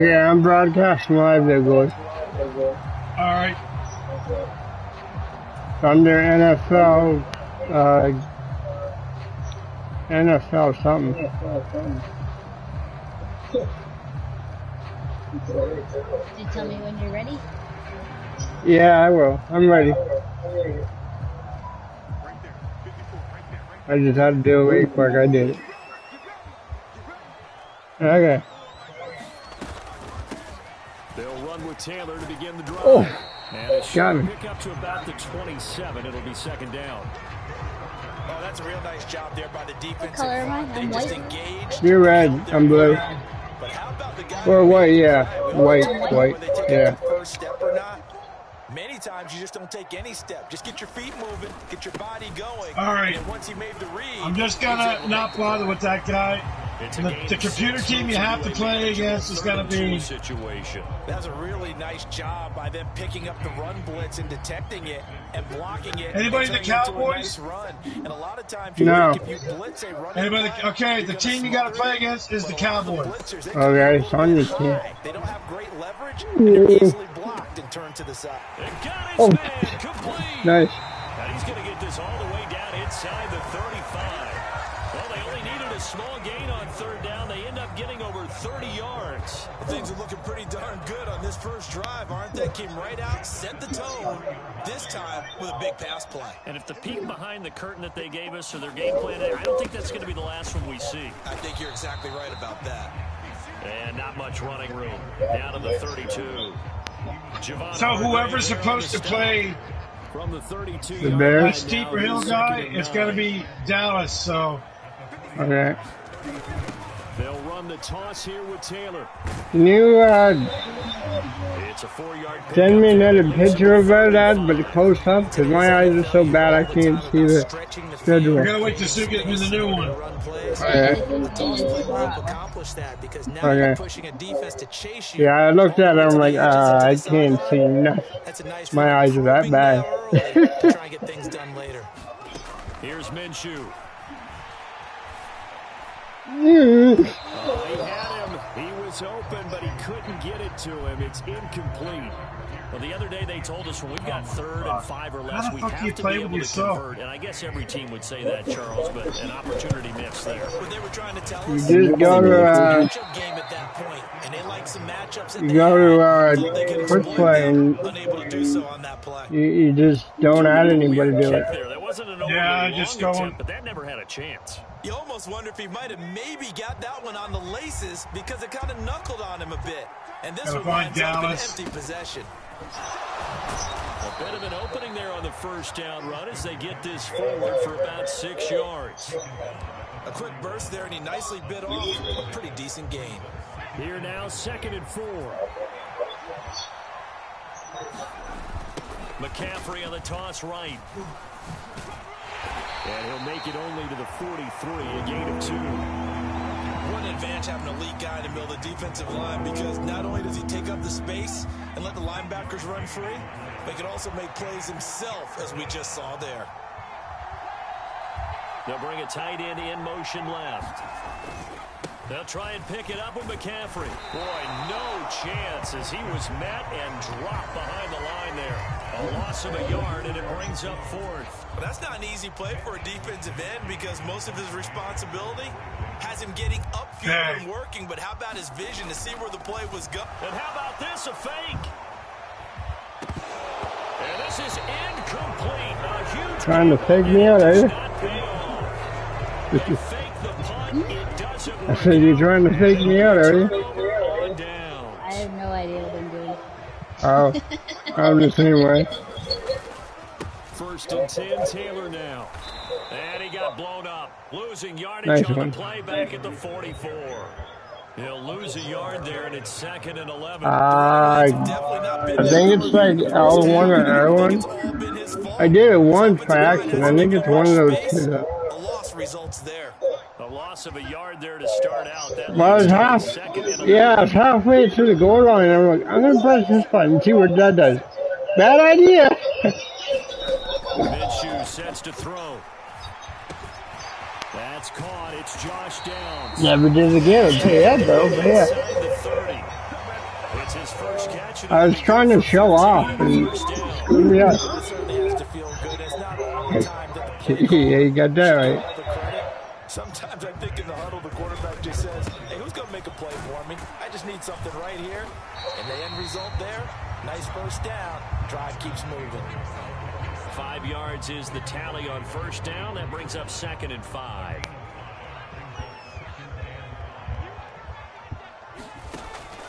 Yeah, I'm broadcasting live there, boys. Alright. Under NFL, NFL something. You tell me when you're ready? Yeah, I will. I'm ready. I just had to do it really quick. I did it. Okay. They'll run with Taylor to begin the drive. Oh, and a got me. pick up to about the 27. It'll be second down. Oh, that's a real nice job there by the defense. What color am I? I'm white. You're red. I'm blue. Or white, yeah. White. Yeah. First step or not. Many times you just don't take any step. Just get your feet moving, get your body going. All right. And once he made the read, I'm just gonna not bother with that guy. The computer team you have to play against is gonna be. That's a really nice job by them picking up the run blitz and detecting it and blocking it. Anybody in the Cowboys? Nice run. And a lot of times no. if you blitz a running Anybody? back, Okay, the team you gotta play against is the Cowboys. Okay, it's on your team. They don't have great leverage and they're easily blocked and turned to the side. Oh, nice. Now he's going to get this all the way down inside the 35. Well, they only needed a small gain on third down. They end up getting over 30 yards. Things are looking pretty darn good on this first drive, aren't they? Came right out, set the tone, this time with a big pass play. And if the peek behind the curtain that they gave us or their game plan, I don't think that's going to be the last one we see. I think you're exactly right about that. And not much running room. Down to the 32. So whoever's supposed to play from the 32, the Bears, that steeper hill guy, it's going to be Dallas. So okay. They'll run the toss here with Taylor. Can you it's a 4-yard send me another picture of that, but close up, because my eyes are so bad I can't see the schedule. We're gonna wait to see get me the new one. Okay. Yeah, I looked at it. I'm like, I can't see nothing. My eyes are that bad. Here's Minshew. Yeah. He had him. He was open, but he couldn't get it to him. It's incomplete. Well, the other day they told us when we've got 3rd and 5 or less, we have to be able to convert. And I guess every team would say that, Charles, but an opportunity missed there. They were trying to tell You us just go to quick play and you just don't add anybody to it. Yeah, I just don't. But that never had a chance. You almost wonder if he might have maybe got that one on the laces because it kind of knuckled on him a bit. And this one winds up an empty possession. A bit of an opening there on the first down run as they get this forward for about 6 yards. A quick burst there, and he nicely bit off a pretty decent gain. Here now, 2nd and 4. McCaffrey on the toss right. And he'll make it only to the 43, a gain of 2. What an advantage having an elite guy in the middle of the defensive line, because not only does he take up the space and let the linebackers run free, but he can also make plays himself, as we just saw there. They'll bring a tight end in motion left. They'll try and pick it up with McCaffrey. Boy, no chance as he was met and dropped behind the line there. A loss of a yard, and it brings up 4th. But that's not an easy play for a defensive end because most of his responsibility has him getting upfield and working. But how about his vision to see where the play was going? And how about this, a fake? And this is incomplete. A huge trying to fake me out, are you? I said you're trying to fake me out, are you? I have no idea what I'm doing. Oh, I'm the same way. 1st and 10, Taylor now. And he got blown up. Losing yardage on the play back at the 44. He'll lose a yard there, and it's 2nd and 11. I think it's like L1 or R1. I did it once by accident. I think it's one of those two. A loss results there. A loss of a yard there to start out. That well, I was halfway to the goal line. I'm like, I'm going to press this button and see what that does. Bad idea. Minshew sets to throw. That's caught. It's Josh Downs. Never did it again. I'll tell you that, though. But yeah. It's his first catch. I was trying to show off and screw me up. Yeah, you got that right. Sometimes I think in the huddle, the quarterback just says, hey, who's going to make a play for me? I just need something right here. And the end result there, nice first down. Drive keeps moving. 5 yards is the tally on first down. That brings up 2nd and 5.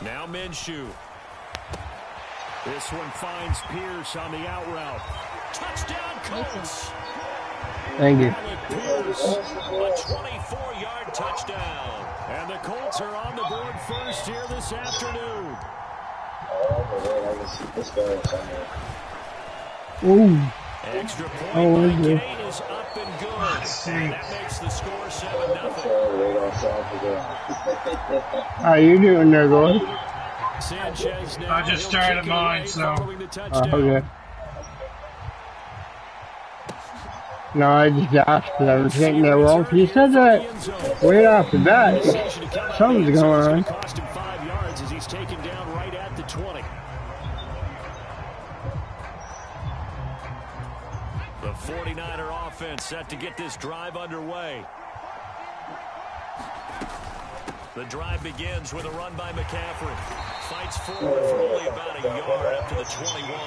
Now Minshew. This one finds Pierce on the out route. Touchdown, Colts. Thank you. Pierce, a 24-yard touchdown. And the Colts are on the board first here this afternoon. Ooh. Extra point by Kane is up and good. And that makes the score 7-0. How you doing there, boy? Sanchez now. I just started mine, so. Okay. No, I just asked because I was thinking that, well, if you said that right off the bat, something's going on. Cost him 5 yards as he's taken down right at the 20. The 49er offense set to get this drive underway. The drive begins with a run by McCaffrey. Fights forward for only about a yard up to the 21.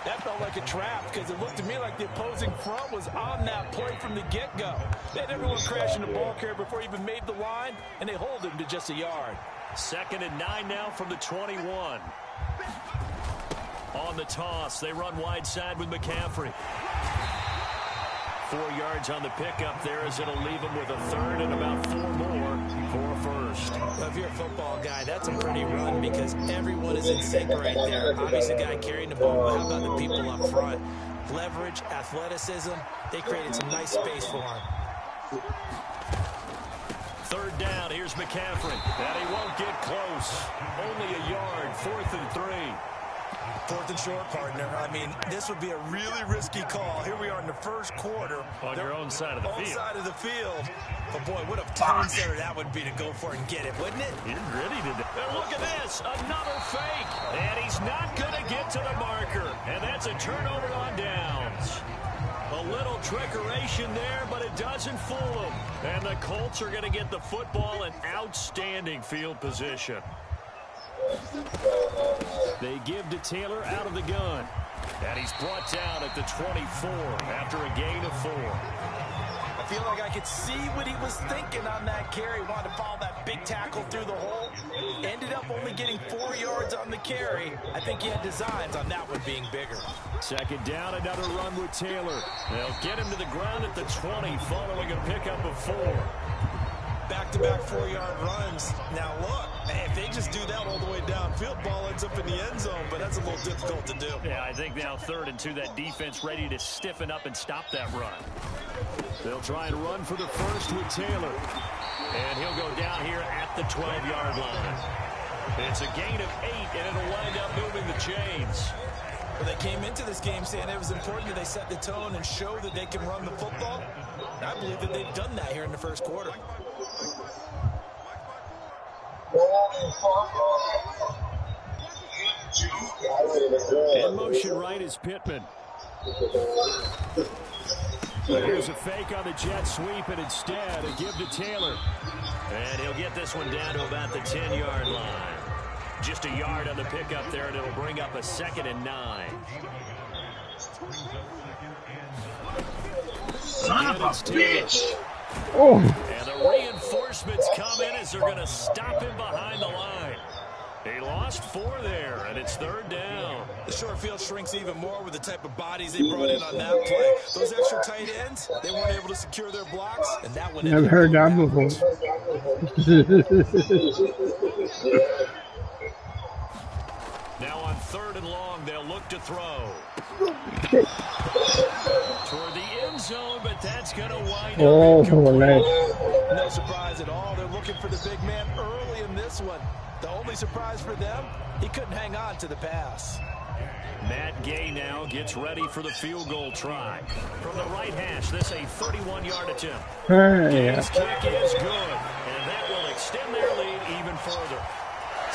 That felt like a trap because it looked to me like the opposing front was on that play from the get-go. They had everyone crashing the ball carrier before he even made the line, and they hold him to just a yard. 2nd and 9 now from the 21. On the toss, they run wide side with McCaffrey. 4 yards on the pickup there as it'll leave him with a third and about 4 more for a first. Well, if you're a football guy, that's a pretty run because everyone is in sync right there. Obviously, the guy carrying the ball, but how about the people up front? Leverage, athleticism, they created some nice space for him. 3rd down, here's McCaffrey. And he won't get close. Only a yard, 4th and 3. 4th and short, partner. I mean, this would be a really risky call. Here we are in the first quarter. On your own side of the field. Side of the field. But, boy, what a time setter that would be to go for it and get it, wouldn't it? You're ready to do. And look at this. Another fake. And he's not going to get to the marker. And that's a turnover on downs. A little trickeration there, but it doesn't fool him. And the Colts are going to get the football in outstanding field position. They give to Taylor out of the gun. And he's brought down at the 24 after a gain of 4. I feel like I could see what he was thinking on that carry. Wanted to follow that big tackle through the hole. Ended up only getting 4 yards on the carry. I think he had designs on that one being bigger. 2nd down, another run with Taylor. They'll get him to the ground at the 20 following a pickup of 4. Back-to-back 4-yard runs. Now look, if they just do that all the way downfield, ball ends up in the end zone, but that's a little difficult to do. Yeah, I think now 3rd and 2, that defense ready to stiffen up and stop that run. They'll try and run for the first with Taylor. And he'll go down here at the 12-yard line. It's a gain of 8, and it'll wind up moving the chains. Well, they came into this game saying it was important that they set the tone and show that they can run the football. I believe that they've done that here in the first quarter. In motion right is Pittman. Here's a fake on the jet sweep, and instead a give to Taylor. And he'll get this one down to about the 10-yard line. Just a yard on the pickup there, and it'll bring up a 2nd and 9. Son of a bitch! Oh. And the reinforcements come in as they're going to stop him behind the line. He lost 4 there, and it's 3rd down. The short field shrinks even more with the type of bodies they brought in on that play. Those extra tight ends, they weren't able to secure their blocks, and that one... Never heard that before. Now on 3rd and long, they'll look to throw. Toward the end zone, but that's going to wind up. Oh, nice. No surprise at all. They're looking for the big man early in this one. The only surprise for them, he couldn't hang on to the pass. Matt Gay now gets ready for the field goal try. From the right hash, this a 31-yard attempt. Yeah. His kick is good, and that will extend their lead even further.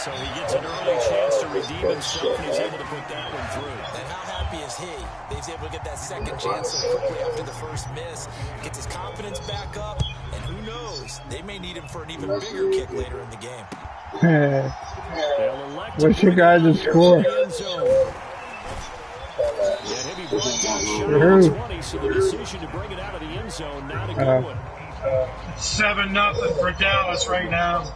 So he gets an early chance to redeem himself, and he's able to put that one through. And how happy is he? He's able to get that second chance so quickly after the first miss. Gets his confidence back up, and who knows? They may need him for an even bigger kick later in the game. What's your guys' score? So the decision to bring it out of the end zone, not a good one. 7-0 for Dallas right now.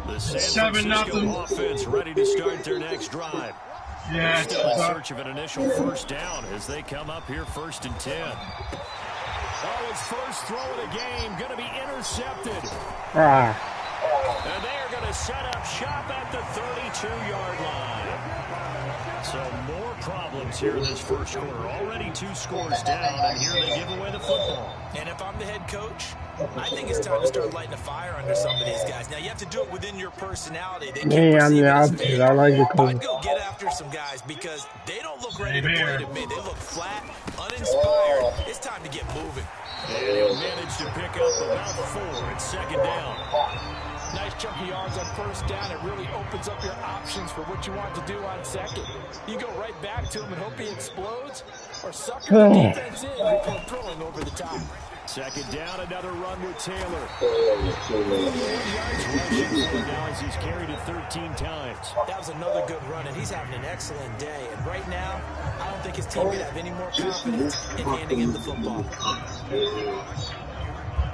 The San Francisco offense ready to start their next drive. Yeah, They're still in search of an initial first down as they come up here 1st and 10. Oh, his first throw of the game going to be intercepted. And they are going to set up shop at the 32-yard line. So more problems here in this first quarter. Already 2 scores down, and here they give away the football. And if I'm the head coach, I think it's time to start lighting a fire under some of these guys. Now, you have to do it within your personality. Hey, I'm the opposite. I like the coach. I'd go get after some guys because they don't look ready to play to me. They look flat, uninspired. It's time to get moving. And he'll manage to pick up about 4 at 2nd down. Nice chunky yards on 1st down. It really opens up your options for what you want to do on 2nd. You go right back to him and hope he explodes, or sucker the defense in before throwing over the top. 2nd down, another run with Taylor. Now as he's carried it 13 times. That was another good run, and he's having an excellent day. And right now, I don't think his team could have any more confidence in handing him the football.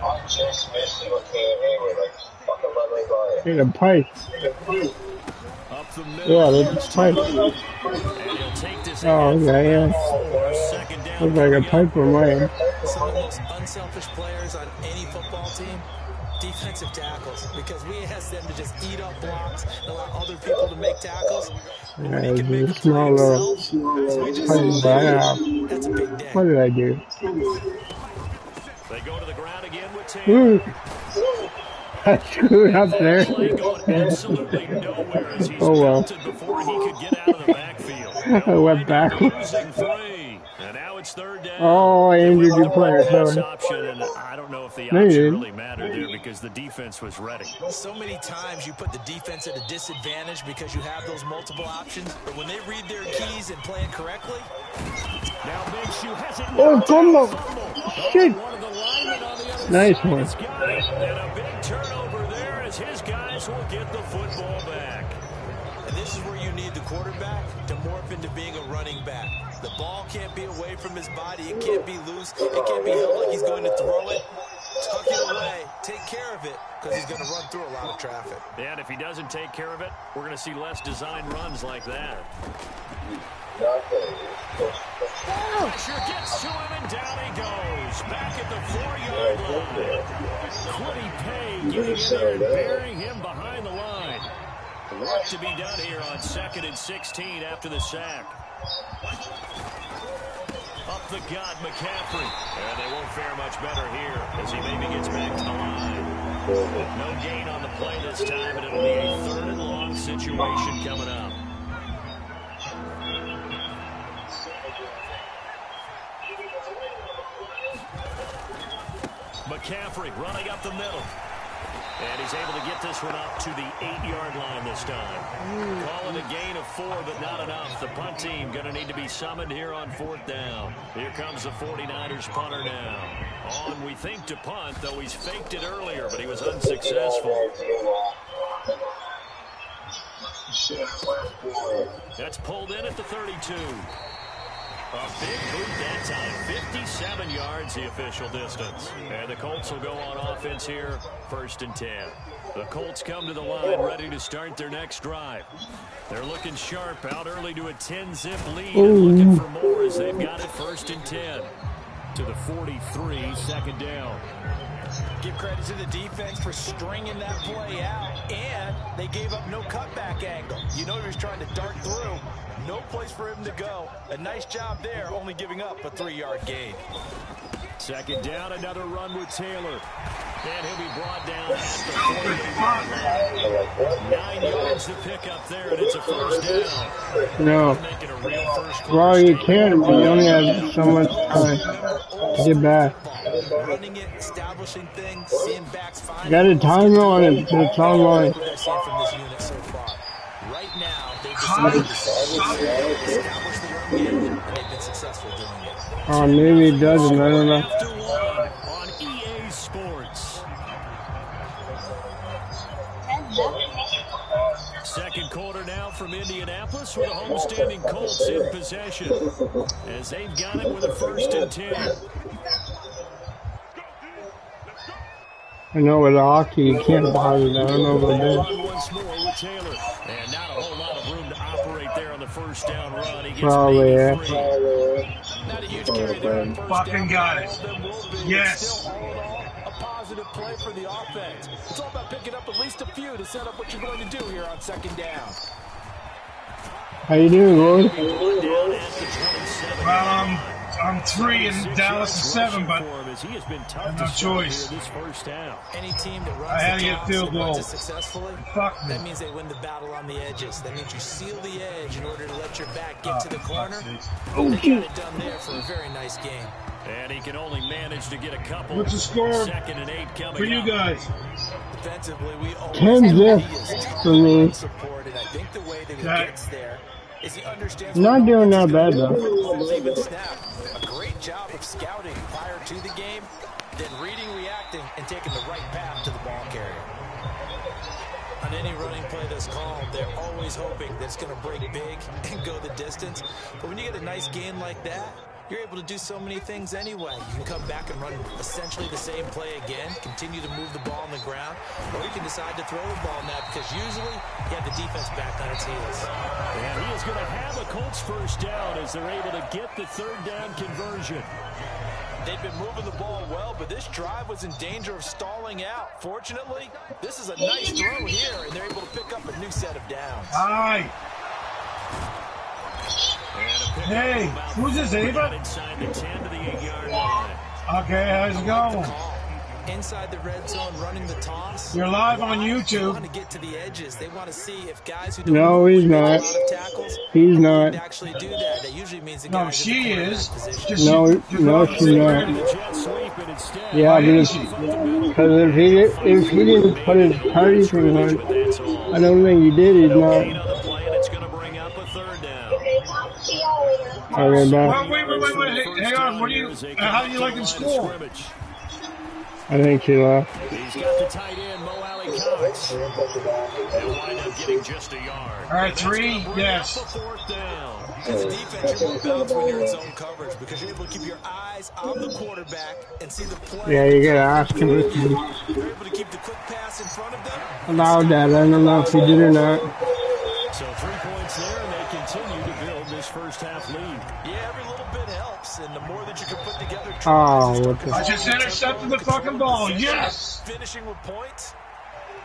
I just missed him with like fucking running by. Need a pipe. Up the middle. Yeah, there's a pipe. And he'll take this Oh, yeah. Looks like a pipe for mine. Some of the most unselfish players on any football team, defensive tackles, because we ask them to just eat up blocks and allow other people to make tackles. Yeah, it's a small little pipe, that's a big day. what did I do? They go to the ground again with Taylor. I screwed up there. Absolutely nowhere as he's before he could get out of the backfield. I went backwards. And now it's 3rd down. Oh, I injured your player. Option, and I don't know if the option really mattered there because the defense was ready. So many times you put the defense at a disadvantage because you have those multiple options, but when they read their keys and play it correctly. Now Minshew has it. Oh, fumble. Shit. Nice one. And a big turnover there as his guys will get the football back. And this is where you need the quarterback to morph into being a running back. The ball can't be away from his body. It can't be loose. It can't be held like he's going to throw it. Tuck it away. Take care of it because he's going to run through a lot of traffic. And if he doesn't take care of it, we're going to see less design runs like that. Pressure gets to him, and down he goes. Back at the 4-yard line. Quiddy Pay getting in there and burying him behind the line. Work to be done here on 2nd and 16 after the sack. Up the gut, McCaffrey. And they won't fare much better here as he maybe gets back to the line. No gain on the play this time, and it'll be a 3rd and long situation coming up. McCaffrey running up the middle. And he's able to get this one up to the 8-yard line this time. Calling a gain of 4, but not enough. The punt team going to need to be summoned here on 4th down. Here comes the 49ers punter now. On, we think, to punt, though he's faked it earlier, but he was unsuccessful. That's pulled in at the 32. A big boot that time. 57 yards the official distance. And the Colts will go on offense here, 1st and 10. The Colts come to the line ready to start their next drive. They're looking sharp out early to a 10-zip lead and looking for more as they've got it 1st and 10. To the 43, 2nd down. Give credit to the defense for stringing that play out, and they gave up no cutback angle. You know he was trying to dart through. No place for him to go. A nice job there, only giving up a 3-yard gain. 2nd down, another run with Taylor. And he'll be brought down at the 48-yard line. 9 yards to pick up there, and it's a 1st down. No. Making a real first Well, you can, but you only have so much time to get back. Running it, establishing things, seeing backs find. You got a timer on it, so it's online. What I've seen from this unit so far. right now, they've decided to establish the run game, and they've been successful doing it. Oh, maybe it doesn't. I don't know. After one on EA Sports. Second quarter now from Indianapolis with the homestanding Colts in possession as they've got it with a 1st and 10. I know with hockey you can't bother that. I don't know about this. Once more with Taylor. And not a whole lot of room to operate there on the 1st down run. He gets Probably, yeah. Not a huge carry there on 1st Fucking down. got it. Yes. Still, all in all, a positive play for the offense. It's all about picking up at least a few to set up what you're going to do here on 2nd down. How you doing, Lloyd? I'm 3 and Dallas is 7, but I have no choice. Any team that runs I had to get field goal. successfully, Fuck me. that means they win the battle on the edges. That means you seal the edge in order to let your back get to the corner. They got it done there for a very nice game. And he can only manage to get a couple. What's the score 2nd and 8 coming for you guys? Defensively, we always 10-0 for me. support, and I think the way that he gets there is he understands. Not doing that bad though. Even snap. A great job of scouting prior to the game, then reading, reacting, and taking the right path to the ball carrier. On any running play that's called, they're always hoping that it's going to break big and go the distance. But when you get a nice gain like that, you're able to do so many things anyway. You can come back and run essentially the same play again, continue to move the ball on the ground, or you can decide to throw the ball now because usually you have the defense back on its heels. And he is going to have a Colts 1st down as they're able to get the 3rd down conversion. They've been moving the ball well, but this drive was in danger of stalling out. Fortunately, this is a nice throw here, and they're able to pick up a new set of downs. Hi. Hey, who's this, Ava? Inside the 10 to the 8-yard line. Okay, how's it going? Inside the red zone, running the toss. You're live on YouTube. They want to get to the edges. They want to see if guys who No, he's not. He's not. actually do that. That usually means the No, guys she is. Just No, she's not. Yeah, because if he didn't put his parties on, I don't think he did. He's not. Okay, bye. Wait. Hang on. How do you like the score? I think she left. He's got the tight end, Mo Alley Cox. They'll wind up getting just a yard. All right, 3, yes. 4th down. As a defense, you're more balanced when you're in zone coverage because you're able to keep your eyes on the quarterback and see the play. Yeah, you gotta ask him if he You're able to keep the quick pass in front of them. allowed that. I don't know if he did or not. So 3 points there, and they continue to build this 1st half lead. Yeah, every little bit helps, and the more that you can put together. Oh, what the... I just intercepted the fucking ball. Yes. Finishing with points,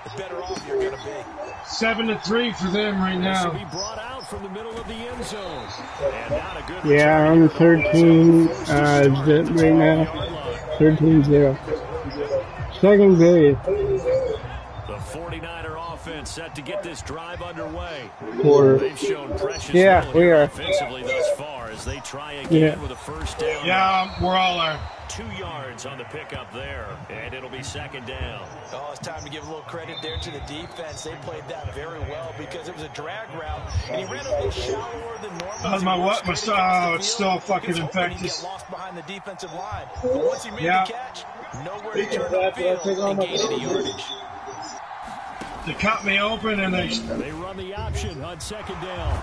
the better off you're going to be. 7-3 for them right This will now. be brought out from the middle of the end zone. And not a good Yeah, I'm 13 right now. 13-0. 2nd period. The 49er offense set to get this drive underway. Quarter. They've shown precious Yeah, we are. offensively thus far as they try again with a 1st down. Yeah, we're all there. 2 yards on the pickup there, and it'll be 2nd down. Oh, it's time to give a little credit there to the defense. They played that very well because it was a drag route, and he ran a little shallower than normal. How's my what? It's still fucking infectious. Lost behind the defensive line, but once he made Yeah. the catch, nowhere to turn upfield and gain any yardage. They cut me open and they run the option on 2nd down.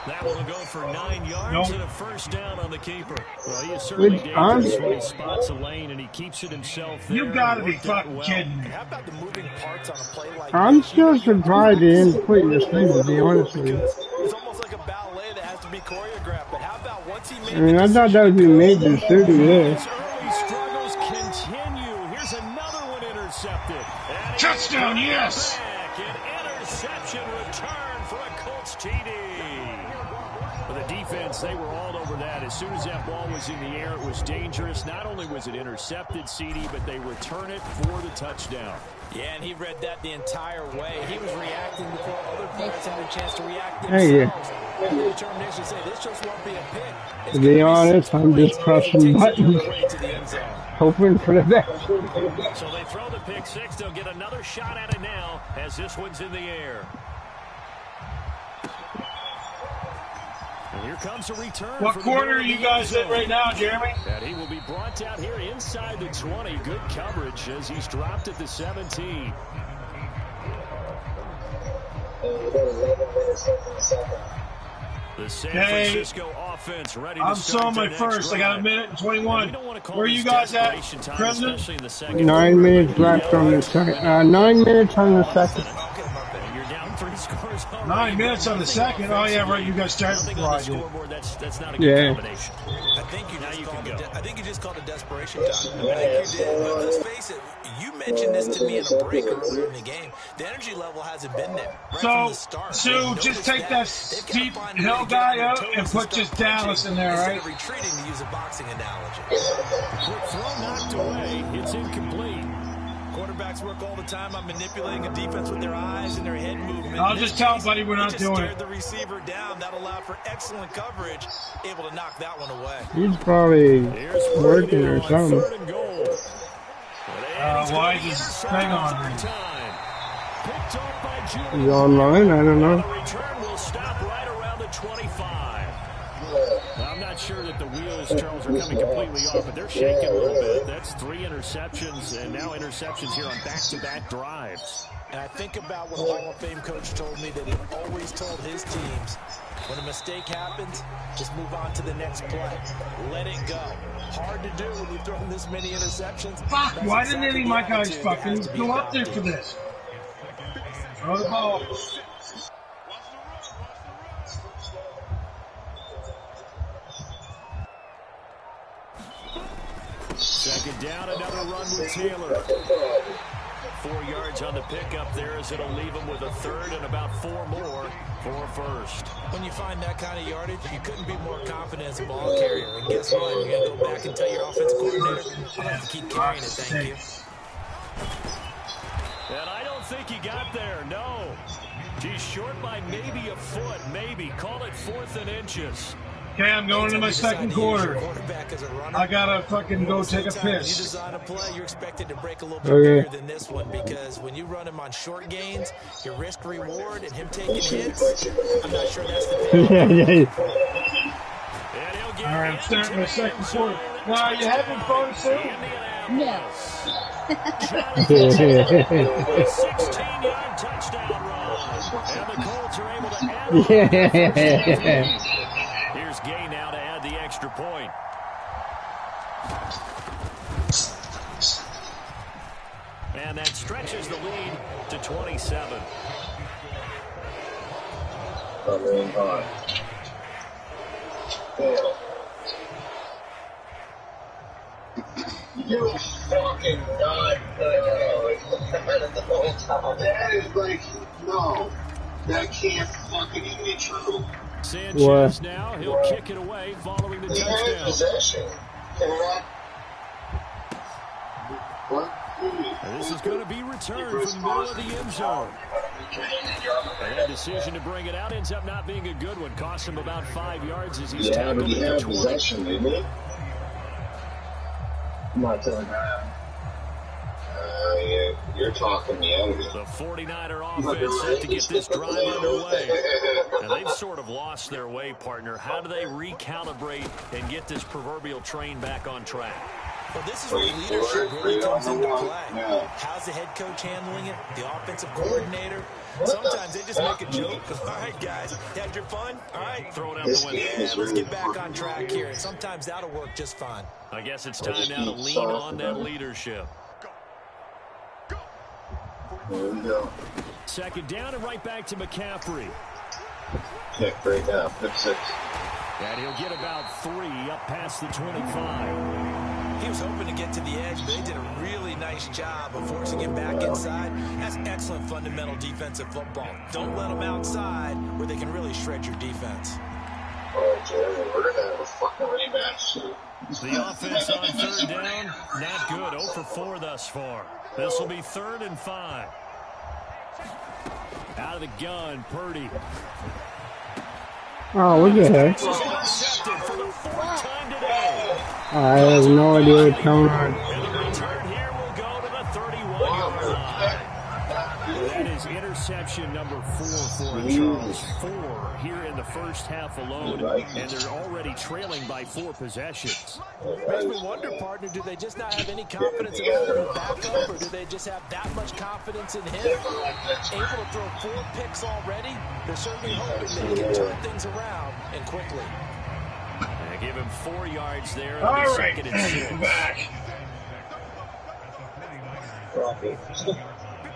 That one will go for 9 yards and a 1st down on the keeper. Well, he is certainly dangerous when he spots a lane and he keeps it himself there. You gotta be fucking kidding me. How about the moving parts on a play like I'm still surprised they didn't put this thing, to be honest with you. It's almost like a ballet that has to be choreographed. But how about once he made I mean, I thought that would be major 30 there. His early struggles continue. Here's another one intercepted. And touchdown, yes. an interception return for a Colts TD. The defense, they were all over that. As soon as that ball was in the air, it was dangerous. Not only was it intercepted, CD, but they return it for the touchdown. Yeah, and he read that the entire way. He was reacting before other players had a chance to react Thank you. themselves. The determination to say this just won't be a pick. To be honest, I'm just pressing buttons, hoping for the best. So they throw the pick 6. They'll get another shot at it now as this one's in the air. Here comes a return. What quarter are you guys in right now, Jeremy? And he will be brought down here inside the 20. Good coverage as he's dropped at the 17. The San Francisco offense ready to start. I'm my first. I got a minute and 21. Where are you guys at, Crimson? 9 minutes left on the second. 9 minutes on the second. You're down 3 scores already. 9 minutes on the second. Oh yeah, right. You guys started before I did. That's not a good combination. I think you just called it desperation time. I think you did. But let's face it. You mentioned this to me in a break earlier in the game. The energy level hasn't been there right from the start. So just take that steep hill guy out and put just Dallas in there, right? Retreating, to use a boxing analogy. Quick throw knocked away. It's incomplete. Quarterbacks work all the time on manipulating a defense with their eyes and their head movement. I'll just tell buddy we're not doing it. The receiver down. That allowed for excellent coverage. Able to knock that one away. He's probably working or something. Why is this thing on? He's online? I don't know. The return will stop right around the 25. I'm not sure that the wheels, Charles, are coming completely off, but they're shaking a little bit. That's 3 interceptions, and now interceptions here on back-to-back drives. And I think about what a Hall of Fame coach told me that he always told his teams, when a mistake happens, just move on to the next play. Let it go. Hard to do when you've thrown this many interceptions. Fuck, why didn't any of my guys fucking go up there for this? Throw the ball. Second down, another run with Taylor. 4 yards on the pickup there as it'll leave him with a third and about 4 more for a first. When you find that kind of yardage, you couldn't be more confident as a ball carrier. And guess what? You're going to go back and tell your offensive coordinator, I'll have to keep carrying it, thank you. And I don't think he got there, no. He's short by maybe a foot, maybe. Call it 4th and inches. Okay, I'm going into my second quarter. I gotta fucking go take a piss. You design a play, you're expected to break a little bit bigger than this one, because when you run him on short gains, your risk reward and him taking hits, I'm not sure that's the yeah. All right, I'm starting my second quarter. Now, are you having fun, Sue? No. 16-yard touchdown run. And the Colts are able to add Here's Gay now to add the extra point. And that stretches the lead to 27. You fucking god. That is like, no. That can't fucking be true. Sanchez now, he'll kick it away following the touchdown. Possession. And this is going to be returned from the middle of the end zone. And that decision to bring it out ends up not being a good one. Cost him about 5 yards as he's tackled at the 20. Possession, didn't he? I'm not telling you. You're talking me out of it. The 49er offense set to get this drive underway. And they've sort of lost their way, partner. How do they recalibrate and get this proverbial train back on track? Well, this is where leadership really comes into play. How's the head coach handling it? The offensive coordinator? Sometimes they just make a joke. All right, guys, had your fun? All right, throw it out the window. Yeah, let's get back on track here. And sometimes that'll work just fine. I guess it's time now to lean on that leadership. There we go. Second down and right back to McCaffrey. Pick right now, pick 6. And he'll get about 3 up past the 25. He was hoping to get to the edge, but they did a really nice job of forcing him back inside. That's excellent fundamental defensive football. Don't let them outside where they can really shred your defense. Oh, Jeremy, we're going to have a fucking rematch. The offense on third down, not good. 0 for 4 thus far. This will be 3rd and 5. Out of the gun, Purdy. Oh, what the heck? Intercepted for the 4th time today. I have no idea what's going on. And the return here will go to the 31-yard line. That is interception number 4 for Charles. 4 here in the first half alone, and they're already trailing by 4 possessions. Makes me wonder, partner, do they just not have any confidence at all in the backup, or do they just have that much confidence in him? Able to throw 4 picks already, they're certainly hoping that he can turn things around and quickly. And give him 4 yards there. All right, 2nd and 6. back.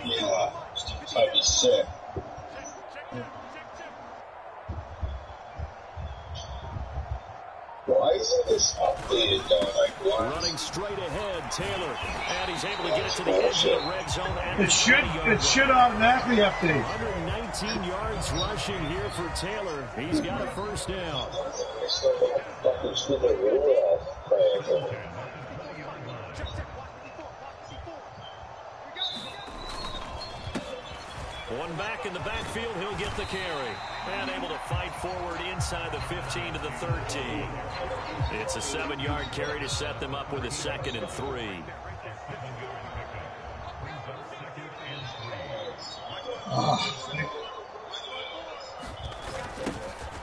Yeah, I'd be sick. Why isn't this updated though? Like what? Running straight ahead, Taylor, and he's able to get it to the edge of the red zone. It should automatically update. 119 yards rushing here for Taylor. He's got a first down. One back in the backfield, he'll get the carry. And able to fight forward inside the 15 to the 13. It's a 7-yard carry to set them up with a 2nd and 3.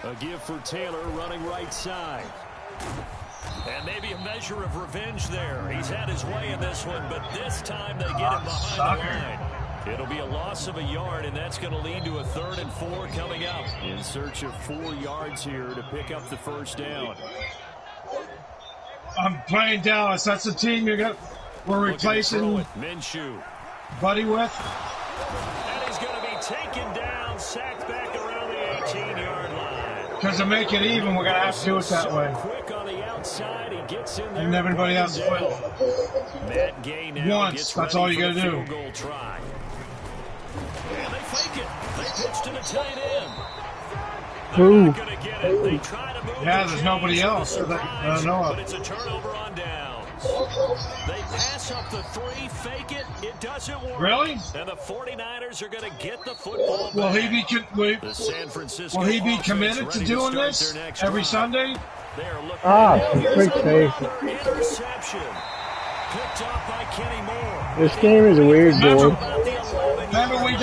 A give for Taylor running right side. And maybe a measure of revenge there. He's had his way in this one, but this time they get him behind the line. It'll be a loss of a yard, and that's going to lead to a 3rd and 4 coming up. In search of 4 yards here to pick up the first down. I'm playing Dallas. That's the team we're replacing Minshew. Buddy with. And he's going to be taken down, sacked back around the 18-yard line. Because to make it even, we're going to have to do it that way. Quick on the outside, he gets in there. And everybody else will. Matt Gay now Once, that's all you got to do. Goal try. And they fake it. They pitch to the tight end. Ooh. Get it. They try to move There's nobody else. I don't know. But it's a turnover on downs. They pass up the 3, fake it. It doesn't work. Really? And the 49ers are going to get the football Will back. The San Francisco will he be committed to doing this every Sunday? Quick save. Interception. Picked up by Kenny Moore. This game is weird, boy. Remember, we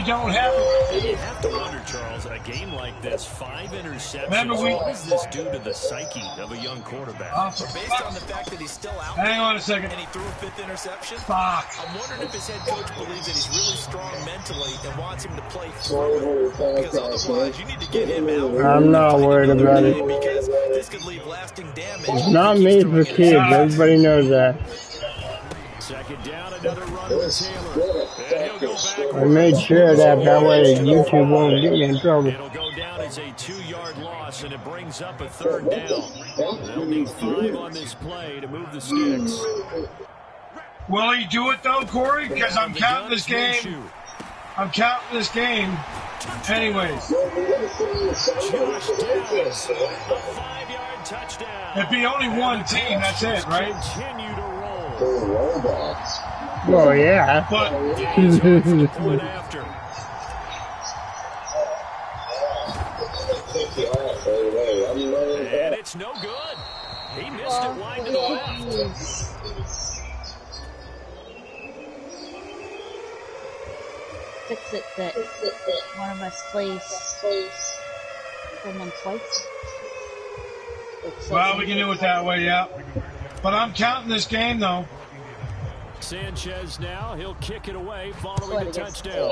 don't have it. You have to wonder, Charles, a game like this, 5 interceptions. Remember, what does this do to the psyche of a young quarterback? Based on the fact that he's still out Hang on a second. and he threw a 5th interception, Fuck. I'm wondering if his head coach believes that he's really strong mentally and wants him to play through it. Because otherwise, you need to get him out. I'm not worried about it. Because this could leave lasting damage. It's not made for kids. Everybody knows that. 2nd down, another run with Taylor. And he'll go back. I made sure that way YouTube won't get me in trouble. It'll go down as a 2-yard loss, and it brings up a 3rd down. They'll need 5 on this play to move the sticks. Will he do it though, Corey? Because I'm counting this game. I'm counting this game. Anyways. Josh Downs, a 5-yard touchdown. It'd be only one team, that's it, right? Continue to roll. Oh, yeah. But Point after. And it's no good. He missed it wide to the left. Fix it that one of us plays someone twice. well, we can do it that way, yeah. But I'm counting this game though. Sanchez now, he'll kick it away following the touchdown.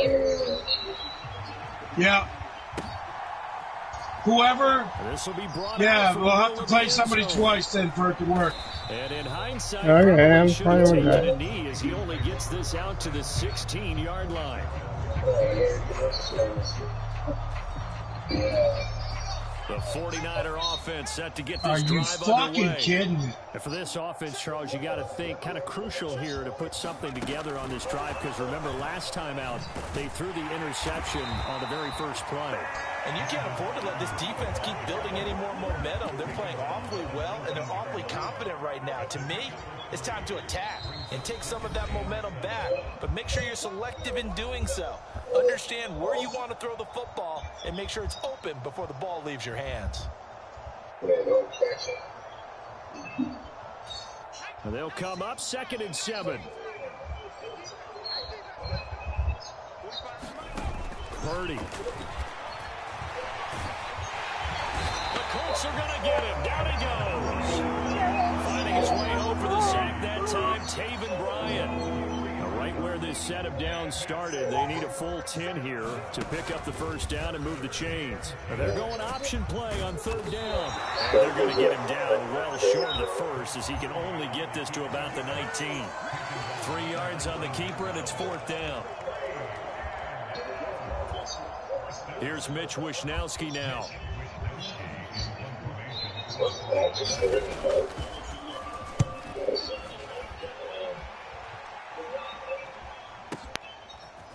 Yeah. Whoever, yeah, we'll have to play somebody twice then for it to work. And in hindsight, okay, I'm fine with that. A knee as he only gets this out to the 16-yard line. The 49er offense set to get this drive underway. Are you fucking kidding me? And for this offense, Charles, you got to think kind of crucial here to put something together on this drive because remember last time out they threw the interception on the very first play. And you can't afford to let this defense keep building any more momentum. They're playing awfully well and they're awfully confident right now. To me, it's time to attack and take some of that momentum back. But make sure you're selective in doing so. Understand where you want to throw the football and make sure it's open before the ball leaves your hands. And they'll come up 2nd and 7. Purdy. The Colts are going to get him. Down he goes. Finding his way home for the sack that time, Taven Bryan. Right where this setup down started, they need a full 10 here to pick up the first down and move the chains. They're going option play on third down. And they're going to get him down well short of the first, as he can only get this to about the 19. 3 yards on the keeper, and it's fourth down. Here's Mitch Wishnowsky now.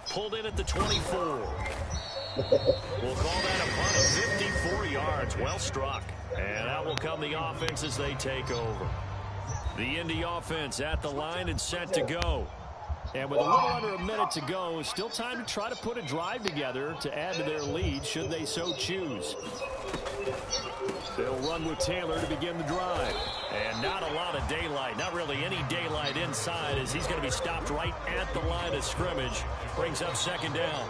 Pulled in at the 24. We'll call that a punt of 54 yards. Well struck. And out will come the offense as they take over. The Indy offense at the line and set to go. And with a little under a minute to go, still time to try to put a drive together to add to their lead should they so choose. They'll run with Taylor to begin the drive. And not a lot of daylight. Not really any daylight inside, as he's going to be stopped right at the line of scrimmage. Brings up second down.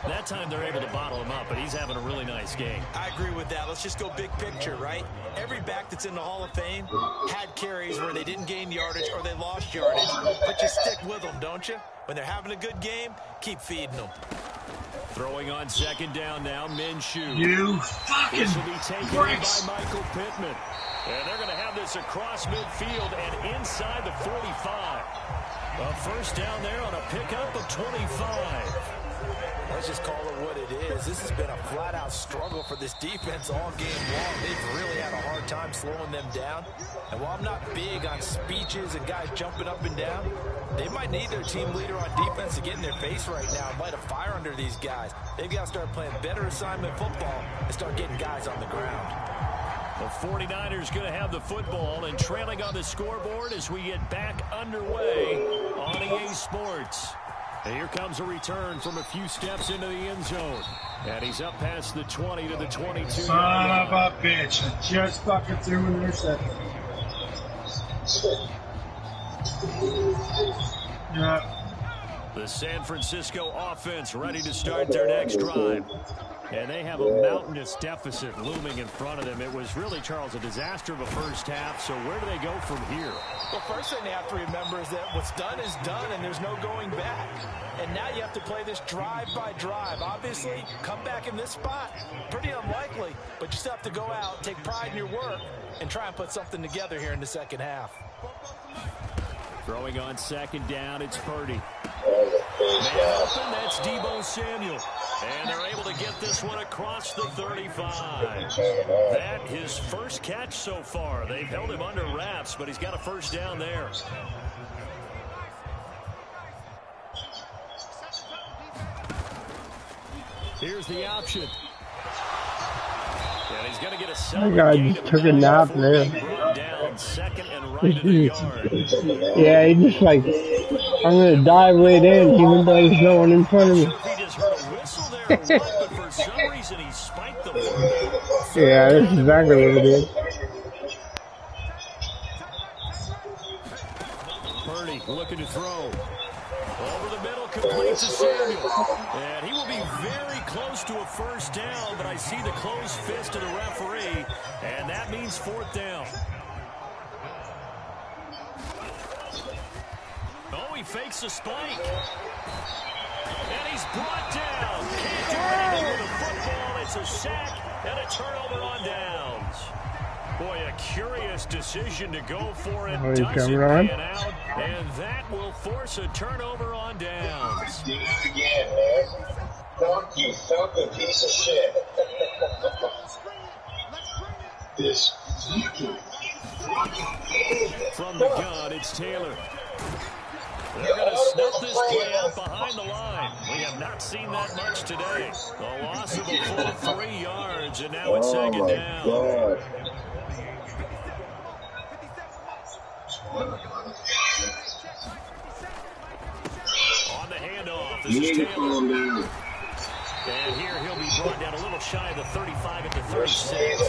That time they're able to bottle him up, but he's having a really nice game. I agree with that. Let's just go big picture, right? Every back that's in the Hall of Fame had carries where they didn't gain yardage or they lost yardage, but you stick with them, don't you? When they're having a good game, keep feeding them. Throwing on second down now, Minshew. You fucking This will be taken in by Michael Pittman. And they're going to have this across midfield and inside the 45. A first down there on a pickup of 25. Let's just call it what it is. This has been a flat-out struggle for this defense all game long. They've really had a hard time slowing them down. And while I'm not big on speeches and guys jumping up and down, they might need their team leader on defense to get in their face right now and light a fire under these guys. They've got to start playing better assignment football and start getting guys on the ground. The 49ers going to have the football and trailing on the scoreboard as we get back underway on EA Sports. And here comes a return from a few steps into the end zone. And he's up past the 20 to the 22. Son of a bitch. I just fucking threw an interception. Yeah. The San Francisco offense ready to start their next drive. And they have a mountainous deficit looming in front of them. It was really, Charles, a disaster of a first half. So where do they go from here? Well, first thing they have to remember is that what's done is done, and there's no going back. And now you have to play this drive by drive. Obviously, come back in this spot, pretty unlikely, but you still have to go out, take pride in your work, and try and put something together here in the second half. Throwing on second down, it's Purdy. Man open, that's Deebo Samuel. And they're able to get this one across the 35. That his first catch so far. They've held him under wraps, but he's got a first down there. Here's the option. And he's going to get a that guy just took a nap there. down second and right of the yard. Yeah, he just like, I'm going to dive right in even though there's no one in front of me. He just heard a whistle there or what, but for some reason he spiked the ball. Yeah, that's exactly what it is. Purdy looking to throw. Over the middle, complete to Samuel. And he will be very close to a first down, but I see the closed fist of the referee, and that means fourth down. Oh, he fakes a spike. And he's brought down. Can't do anything with the football. It's a sack and a turnover on downs. Boy, a curious decision to go for it. Doesn't pan out, and that will force a turnover on downs. Do it again, man. Fuck you fucking piece of shit. This From the gun, it's Taylor. They're going to snuff this play out behind the line. We have not seen that much today. A loss of a full 3 yards, and now it's second down. God. On the handoff, this is Taylor. And here he'll be brought down a little shy of the 35 at the 36.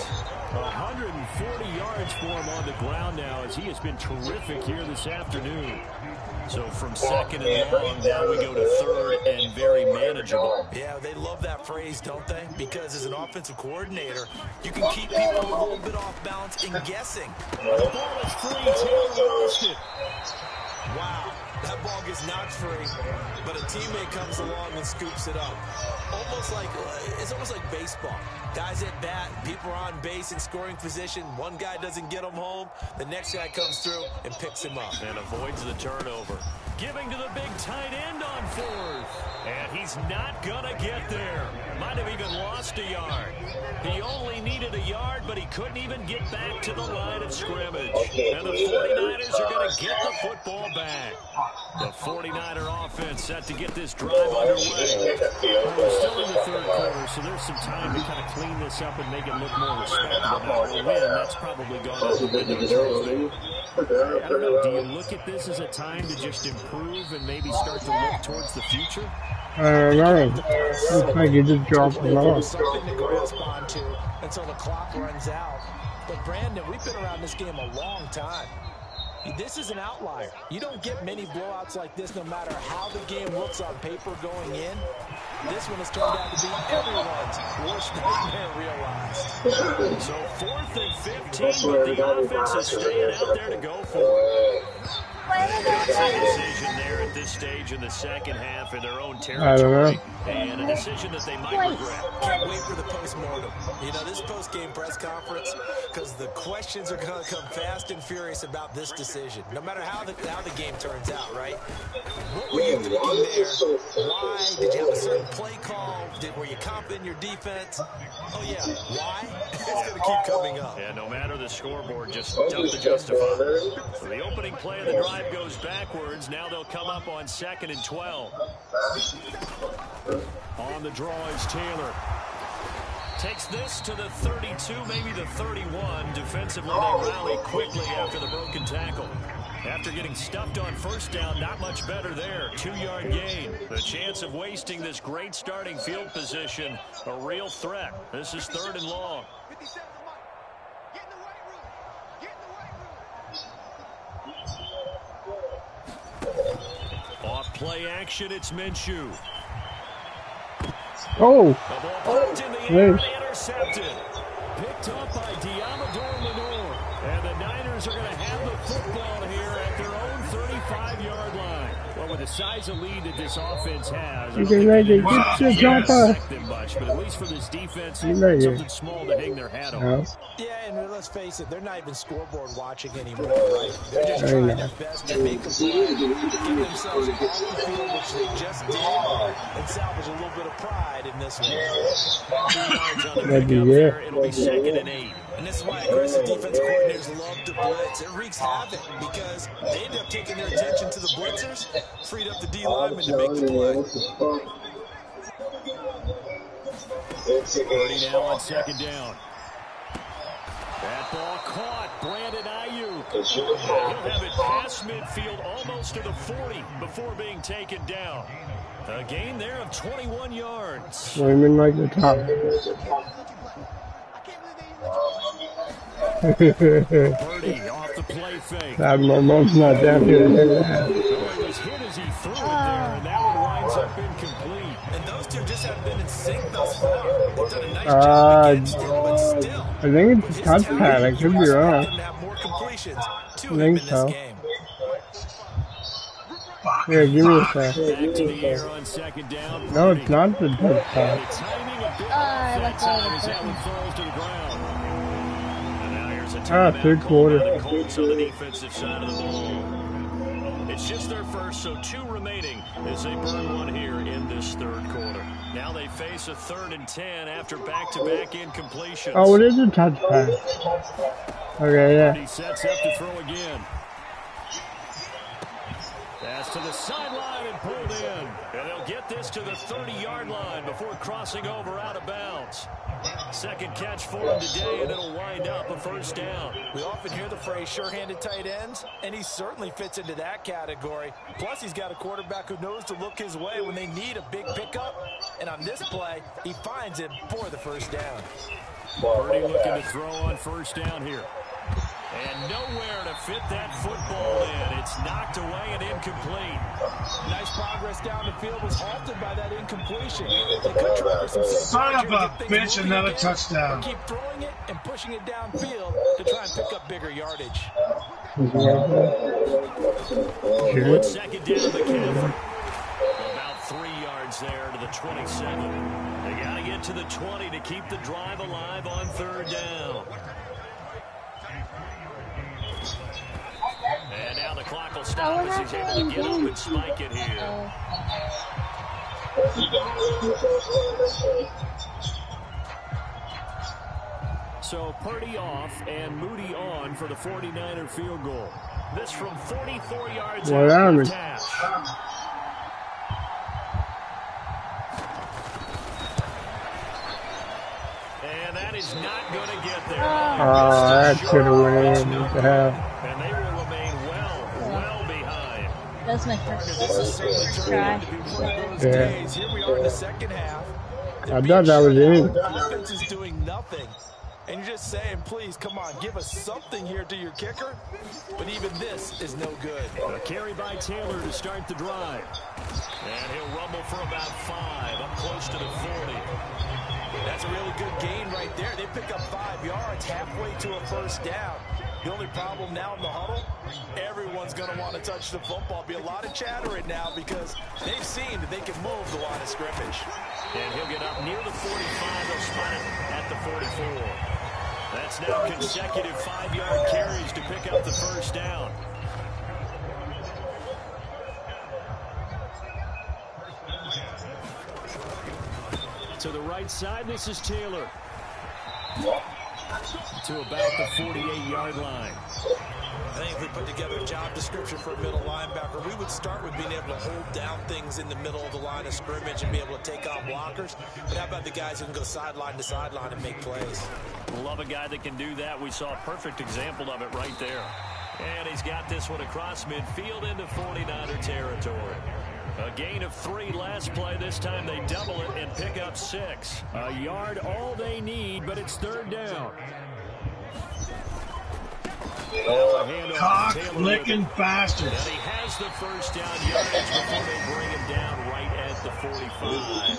140 yards for him on the ground now as he has been terrific here this afternoon. So from second and long, now we go to third and very manageable. Yeah, they love that phrase, don't they? Because as an offensive coordinator, you can keep people a little bit off balance and guessing. The ball is free. Taylor lost it. Wow, that ball gets knocked free, but a teammate comes along and scoops it up. It's almost like baseball. Guys at bat, people are on base in scoring position. One guy doesn't get him home. The next guy comes through and picks him up. And avoids the turnover. Giving to the big tight end on fourth. And he's not going to get there. Might have even lost a yard. He only needed a yard, but he couldn't even get back to the line of scrimmage. And the 49ers are going to get the football back. The 49er offense set to get this drive underway. We're still in the third quarter, so there's some time to kind of clean this up and make it look more respectable. Now, a win, that's probably gone out the window in terms of I don't know, do you look at this as a time to just improve and maybe start to look towards the future? No. Looks like you just dropped the ball. Something to grasp onto until the clock runs out. But Brandon, we've been around this game a long time. This is an outlier. You don't get many blowouts like this no matter how the game looks on paper going in. This one has turned out to be everyone's worst nightmare realized. So 4th and 15, but the offense is staying out there to go for it. It's a decision there at this stage in the second half in their own territory. And a decision that they might regret. Can't wait for the post-mortem. You know, this post-game press conference, because the questions are going to come fast and furious about this decision. No matter how the game turns out, right? What were you thinking there? Why? Did you have a certain play call? Were you confident in your defense? Oh, yeah. Why? It's going to keep coming up. Yeah, no matter the scoreboard, just tough to justify. So the opening play of the drive goes backwards. Now they'll come up on 2nd and 12. On the draw is Taylor. Takes this to the 32, maybe the 31. Defensively, they rally quickly after the broken tackle. After getting stuffed on first down, not much better there. 2-yard gain. The chance of wasting this great starting field position, a real threat. This is 3rd and long. Off play action, it's Minshew. Oh! The ball popped in the air and intercepted. Picked up by Diamador Lenore. And the Niners are going to have the football here at their own 35-yard line. Well, with the size of lead that this offense has, I don't think they didn't expect them much, but at least for this defense, something small to hang their hat on. Yeah, and let's face it, they're not even scoreboard watching anymore, right? They're just trying their best to make a play, give themselves off the field, which they just did, and salvage a little bit of pride in this one. 2 yards on the pickup there. It'll be 2nd and 8. And this is why aggressive defense coordinators love to blitz. It wreaks havoc because they end up taking their attention to the blitzers, freed up the D lineman to make the play. 30 now on 2nd down. That ball caught. Brandon Ayuk. He'll have it past midfield almost to the 40 before being taken down. A gain there of 21 yards. Women like the top. Birdie off the play fake. My mom's not down here to hear that. He was hit as he threw it there, and that one winds up incomplete. And those two just haven't been in sync thus far. They've done a nice job against him, but still. I think it's a touchdown. I could be wrong. Have more completions to I him think in so. this game. Here, give me a sec. Back to the air on 2nd down. No, it's not the touchdown. The timing a bit off that time as that one falls to the ground. And now here's a timeout 3rd quarter. called by the Colts on the defensive side of the ball. It's just their first, so 2 remaining as they burn one here in this 3rd quarter. Now they face a 3rd and 10 after back-to-back incompletions. Oh, it is a touchdown. Okay, yeah. He sets up to throw again. Pass to the sideline and pulled in. And they'll get this to the 30-yard line before crossing over out of bounds. Second catch for him today, and it'll wind up a first down. We often hear the phrase sure-handed tight ends, and he certainly fits into that category. Plus, he's got a quarterback who knows to look his way when they need a big pickup. And on this play, he finds it for the first down. Purdy looking to throw on first down here. And nowhere to fit that football in. It's knocked away and incomplete. Nice progress down the field was halted by that incompletion. They could try for some son of a bitch, another touchdown. Keep throwing it and pushing it downfield to try and pick up bigger yardage. Good second down to McCaffrey. About 3 yards there to the 27. They got to get to the 20 to keep the drive alive on third down. And now the clock will stop as he's able to get up and spike it here. So Purdy off and Moody on for the 49er field goal. This from 44 yards out of Tash. And that is not going to get there. Oh, that should have went in. And they will remain well behind. That was my first try. Yeah. Here we are in the second half. I thought that was in. The offense is doing nothing. And you're just saying, please, come on, give us something here to your kicker. But even this is no good. A carry by Taylor to start the drive. And he'll rumble for about 5, up close to the 40. That's a really good gain right there. They pick up 5 yards halfway to a first down. The only problem now in the huddle, everyone's going to want to touch the football. Be a lot of chattering now because they've seen that they can move the line of scrimmage. And he'll get up near the 45. They'll spot it at the 44. That's now consecutive 5-yard carries to pick up the first down. To the right side, this is Taylor. To about the 48-yard line. I think if we put together a job description for a middle linebacker, we would start with being able to hold down things in the middle of the line of scrimmage and be able to take on blockers. But how about the guys who can go sideline to sideline and make plays? Love a guy that can do that. We saw a perfect example of it right there. And he's got this one across midfield into 49er territory. A gain of 3 last play. This time they double it and pick up 6. A yard all they need, but it's third down. Cock-licking bastard. And he has the first down yardage before they bring him down right at the 45.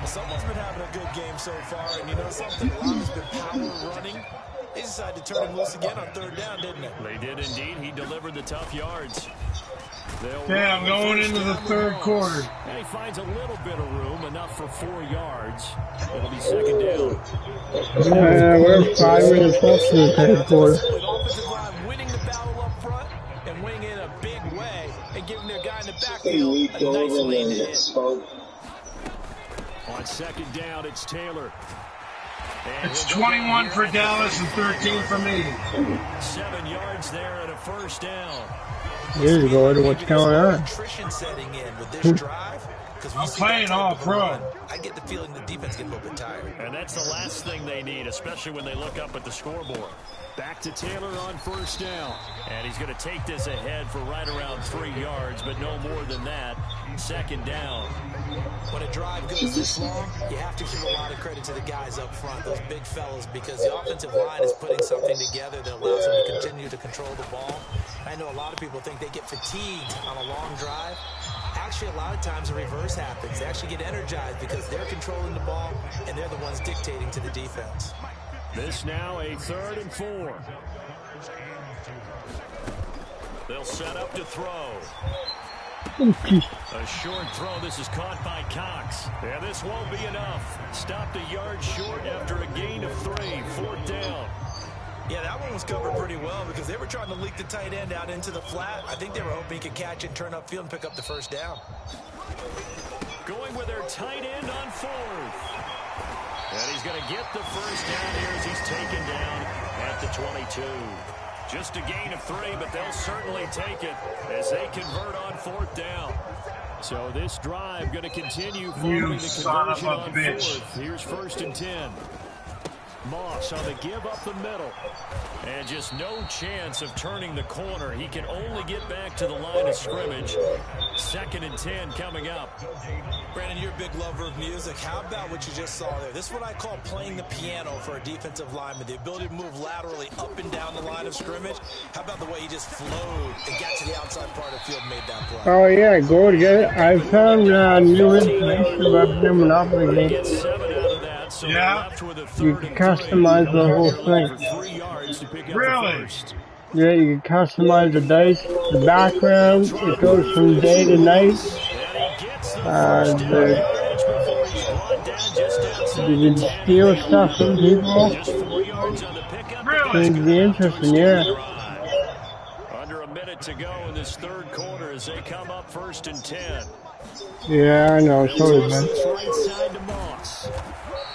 Someone's been having a good game so far, and you know something? A lot has been power running. They decided to turn him loose again on third down, didn't they? They did indeed. He delivered the tough yards. Damn, going into the third quarter. And he finds a little bit of room, enough for 4 yards. It'll be second down. Yeah, we're 5 minutes left in the third quarter. Offensive line winning the battle up front and winning it in a big way and giving their guy in the backfield a nice lane to hit. On second down, it's Taylor. And it's 21 for Dallas and 13 for me. 7 yards there and a first down. Here's Gordon, what's going on? Setting in with this drive. I'm playing all pro. I get the feeling the defense gets a little bit tired. And that's the last thing they need, especially when they look up at the scoreboard. Back to Taylor on first down. And he's going to take this ahead for right around 3 yards, but no more than that. Second down. When a drive goes this long, you have to give a lot of credit to the guys up front, those big fellas, because the offensive line is putting something together that allows them to continue to control the ball. I know a lot of people think they get fatigued on a long drive. Actually, a lot of times the reverse happens. They actually get energized because they're controlling the ball, and they're the ones dictating to the defense. This now a 3rd and 4. They'll set up to throw. A short throw. This is caught by Cox. And this won't be enough. Stopped a yard short after a gain of 3. 4th down. Yeah, that one was covered pretty well because they were trying to leak the tight end out into the flat. I think they were hoping he could catch it, turn upfield, and pick up the first down. Going with their tight end on 4th. And he's going to get the first down here as he's taken down at the 22. Just a gain of 3, but they'll certainly take it as they convert on 4th down. So this drive going to continue following the conversion on 4th. Here's 1st and 10. Moss on the give up the middle. And just no chance of turning the corner. He can only get back to the line of scrimmage. 2nd and 10 coming up. Brandon, you're a big lover of music. How about what you just saw there? This is what I call playing the piano for a defensive lineman. The ability to move laterally up and down the line of scrimmage. How about the way he just flowed and got to the outside part of the field and made that play? Oh, yeah, good. I found new information about the new Monopoly game. Yeah. You can customize the whole thing. Really? Yeah, you can customize the dice, the background. It goes from day to night. You can steal stuff from people. Really? It'd be interesting, yeah. Under a minute to go in this 3rd quarter as they come up 1st and 10. Yeah, I know. Sorry, man. Right side to Moss.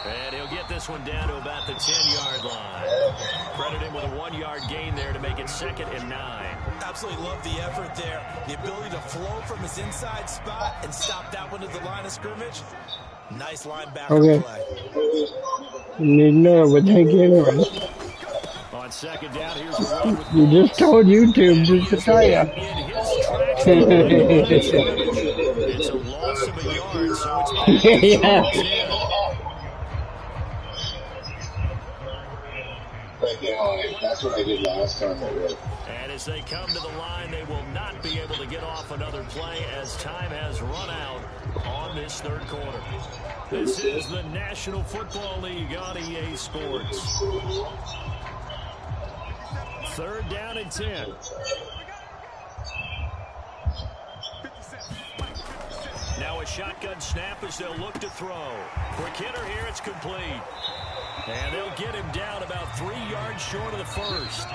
And he'll get this one down to about the 10-yard line. Credit him with a 1-yard gain there to make it 2nd and 9. Absolutely love the effort there. The ability to flow from his inside spot and stop that one to the line of scrimmage. Nice linebacker play. You need to know what they get on. On 2nd down, here's a run with You just told YouTube just to tell you. It's a loss of a yard, so it's back to 10. That's what I did last time. And as they come to the line, they will not be able to get off another play as time has run out on this 3rd quarter. This is the National Football League on EA Sports. 3rd down and 10. Now a shotgun snap as they'll look to throw. Quick hitter here, it's complete. And they'll get him down about 3 yards short of the 1st.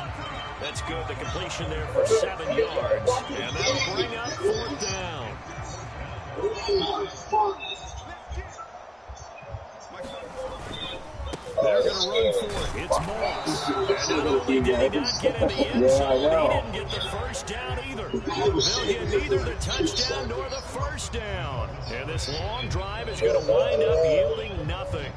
That's good. The completion there for 7 yards. And that'll bring up 4th down. They're going to run for it. It's Moss. And not only did he not get in the end zone, he didn't get the 1st down either. They'll get neither the touchdown nor the 1st down. And this long drive is going to wind up yielding nothing.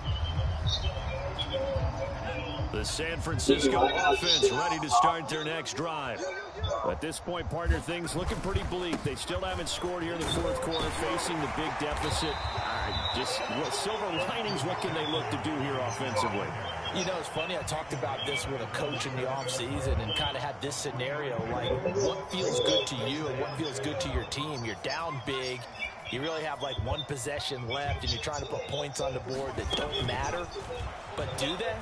The San Francisco offense ready to start their next drive. At this point, partner, things looking pretty bleak. They still haven't scored here in the 4th quarter, facing the big deficit. Just silver linings, what can they look to do here offensively? You know, it's funny, I talked about this with a coach in the offseason and kind of had this scenario, like what feels good to you and what feels good to your team. You're down big. You really have like 1 possession left, and you're trying to put points on the board that don't matter. But do they?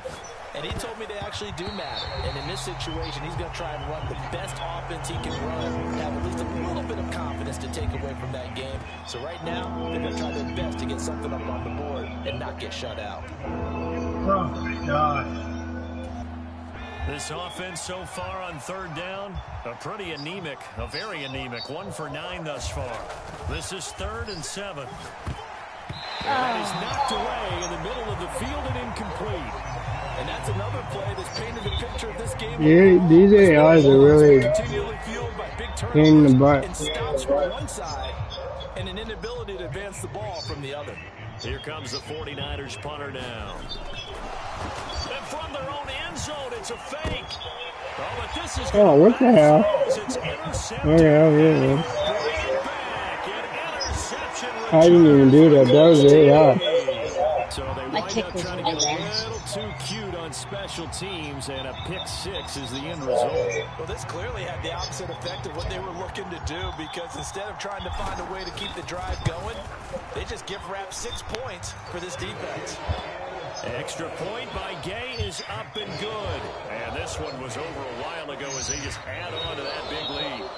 And he told me they actually do matter. And in this situation, he's going to try and run the best offense he can run, have at least a little bit of confidence to take away from that game. So right now, they're going to try their best to get something up on the board and not get shut out. Oh, my God. This offense so far on 3rd down, a pretty anemic, a very anemic. 1 for 9 thus far. This is 3rd and 7. And that is knocked away in the middle of the field and incomplete. And that's another play that's painted a picture of this game. Yeah, these AIs are really pain in the butt. And stops from one side and an inability to advance the ball from the other. Here comes the 49ers punter now. And from their own end zone, it's a fake. Oh, but this is what the hell? It's intercepted. Yeah. I didn't even do that. That was AI. So they wind up trying to get a little too cute on special teams, and a pick 6 is the end result. Well, this clearly had the opposite effect of what they were looking to do, because instead of trying to find a way to keep the drive going, they just give Rap 6 points for this defense. Extra point by Gay is up and good. And this one was over a while ago as they just add on to that big lead.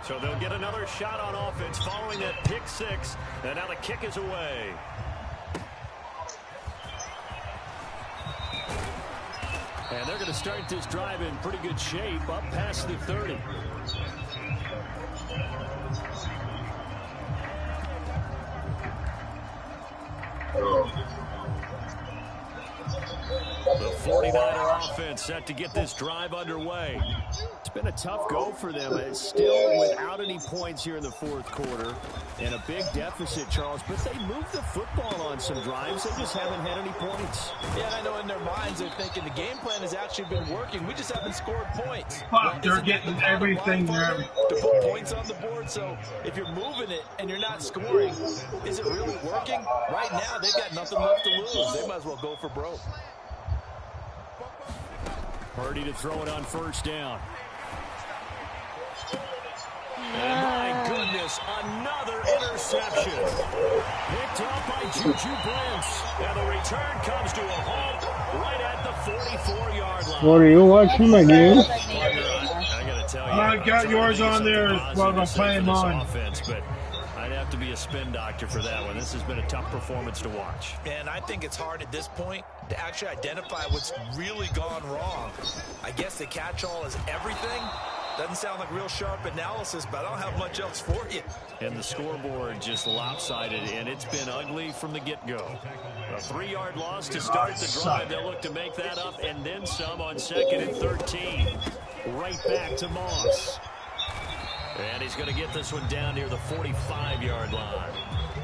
So they'll get another shot on offense following that pick 6. And now the kick is away. And they're going to start this drive in pretty good shape, up past the 30. 49er offense set to get this drive underway. It's been a tough go for them. It's still without any points here in the fourth quarter and a big deficit, Charles. But they moved the football on some drives. They just haven't had any points. Yeah, and I know in their minds they're thinking the game plan has actually been working. We just haven't scored points. Fuck, they're getting everything there. To put points on the board, so if you're moving it and you're not scoring, is it really working? Right now, they've got nothing left to lose. They might as well go for broke. Purdy to throw it on first down. And my goodness, another interception. Picked up by Juju Brents. And the return comes to a halt right at the 44-yard line. What are you watching my game? I got to tell you, I got yours on there while I'm playing mine. Offense, but I'd have to be a spin doctor for that one. This has been a tough performance to watch. And I think it's hard at this point to actually identify what's really gone wrong. I guess the catch-all is everything. Doesn't sound like real sharp analysis, but I don't have much else for you. And the scoreboard just lopsided, and it's been ugly from the get-go. A 3-yard loss to start the drive. They'll look to make that up and then some on 2nd and 13. Right back to Moss. And he's going to get this one down near the 45-yard line.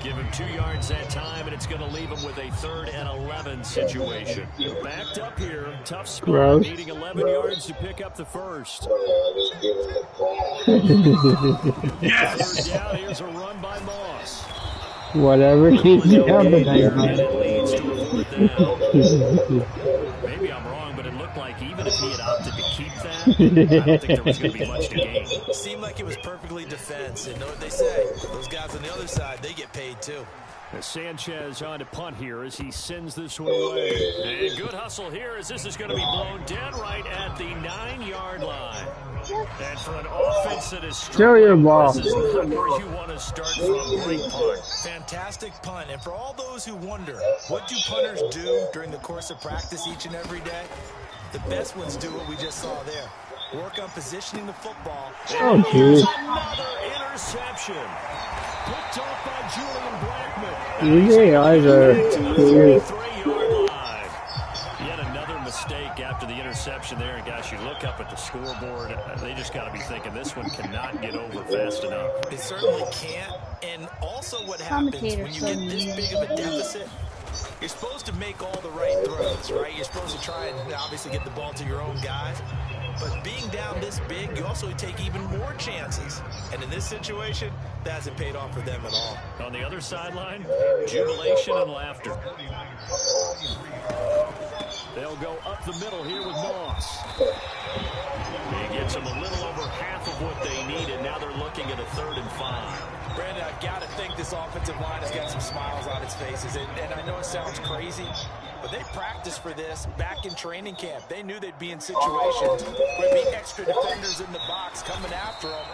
Give him 2 yards that time, and it's going to leave him with a 3rd and 11 situation. Backed up here. Tough spot. Needing 11 yards to pick up the first. Yes! 3rd down. Here's a run by Moss. Whatever he's doing. And it leads to a 4th down. Maybe I'm wrong, but it looked like even if he had opted to keep that, I don't think there was going to be much to gain. It seemed like it was perfectly defense. And know what they say? Those guys on the other side, they get paid too. As Sanchez on to punt here as he sends this one away. And good hustle here as this is going to be blown dead right at the 9-yard line. And for an offense that is struggling, this is not where you want to start from. Great punt. Fantastic punt. And for all those who wonder, what do punters do during the course of practice each and every day? The best ones do what we just saw there. Work on positioning the football. Oh, geez. Another interception. Picked off by Julian Blackman. Yeah, eyes are weird. 3-yard line. Yet another mistake after the interception there. And guys, you look up at the scoreboard, they just got to be thinking this one cannot get over fast enough. It certainly can't. And also what happens when you get this big of a deficit, you're supposed to make all the right throws, right? You're supposed to try and obviously get the ball to your own guys. But being down this big, you also take even more chances. And in this situation, that hasn't paid off for them at all. On the other sideline, jubilation and laughter. They'll go up the middle here with Moss. He gets them a little over half of what they needed. Now they're looking at a 3rd and 5. Brandon, I've got to think this offensive line has got some smiles on its faces. And I know it sounds crazy, but they practiced for this back in training camp. They knew they'd be in situations where there'd be extra defenders in the box coming after them,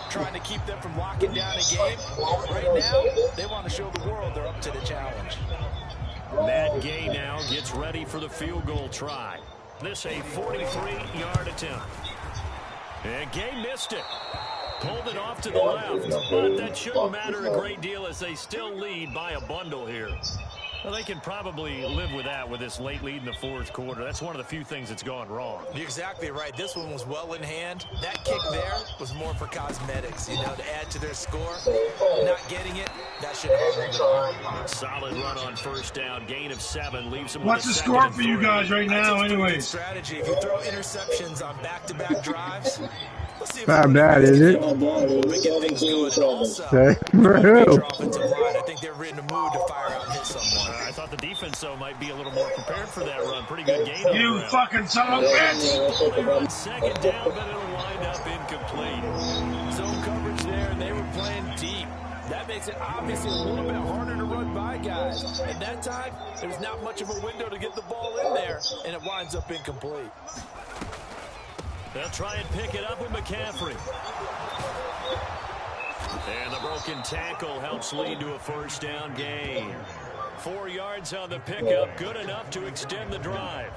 trying to keep them from locking down a game. Right now, they want to show the world they're up to the challenge. Matt Gay now gets ready for the field goal try. This a 43-yard attempt. And Gay missed it. Pulled it off to the left, but that shouldn't matter a great deal as they still lead by a bundle here. Well, they can probably live with that with this late lead in the 4th quarter. That's one of the few things that's gone wrong. You're exactly right. This one was well in hand. That kick there was more for cosmetics, you know, to add to their score. Not getting it, that shouldn't hurt them. Solid run on first down. Gain of 7 leaves them What's the with a score 2nd for you guys right now, anyways? Strategy. If you throw interceptions on back-to-back drives, let's see if Not bad, is it? we get things going. Also, For who? offensive line, I think they're in the mood to fire out and hit someone. I thought the defense, though, might be a little more prepared for that run. Pretty good gain. You fucking son of a bitch! They run 2nd down, but it'll wind up incomplete. Zone coverage there, and they were playing deep. That makes it obviously a little bit harder to run by guys. At that time, there's not much of a window to get the ball in there, and it winds up incomplete. They'll try and pick it up with McCaffrey. And the broken tackle helps lead to a 1st down gain. 4 yards on the pickup, good enough to extend the drive.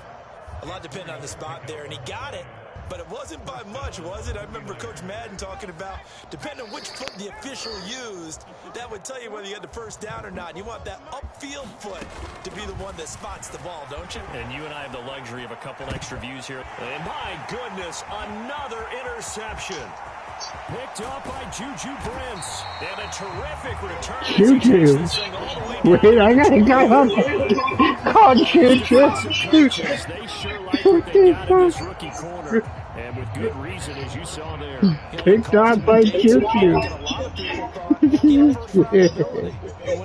A lot depending on the spot there, and he got it. But it wasn't by much, was it? I remember Coach Madden talking about, depending on which foot the official used, that would tell you whether you had the first down or not. You want that upfield foot to be the one that spots the ball, don't you? And you and I have the luxury of a couple extra views here. And my goodness, another interception. Picked up by Juju Brents. And a terrific return. Juju. Wait, I gotta go up. Call Juju. They sure like what they got in this rookie corner. And with good reason, as you saw there. Picked up by Juju. When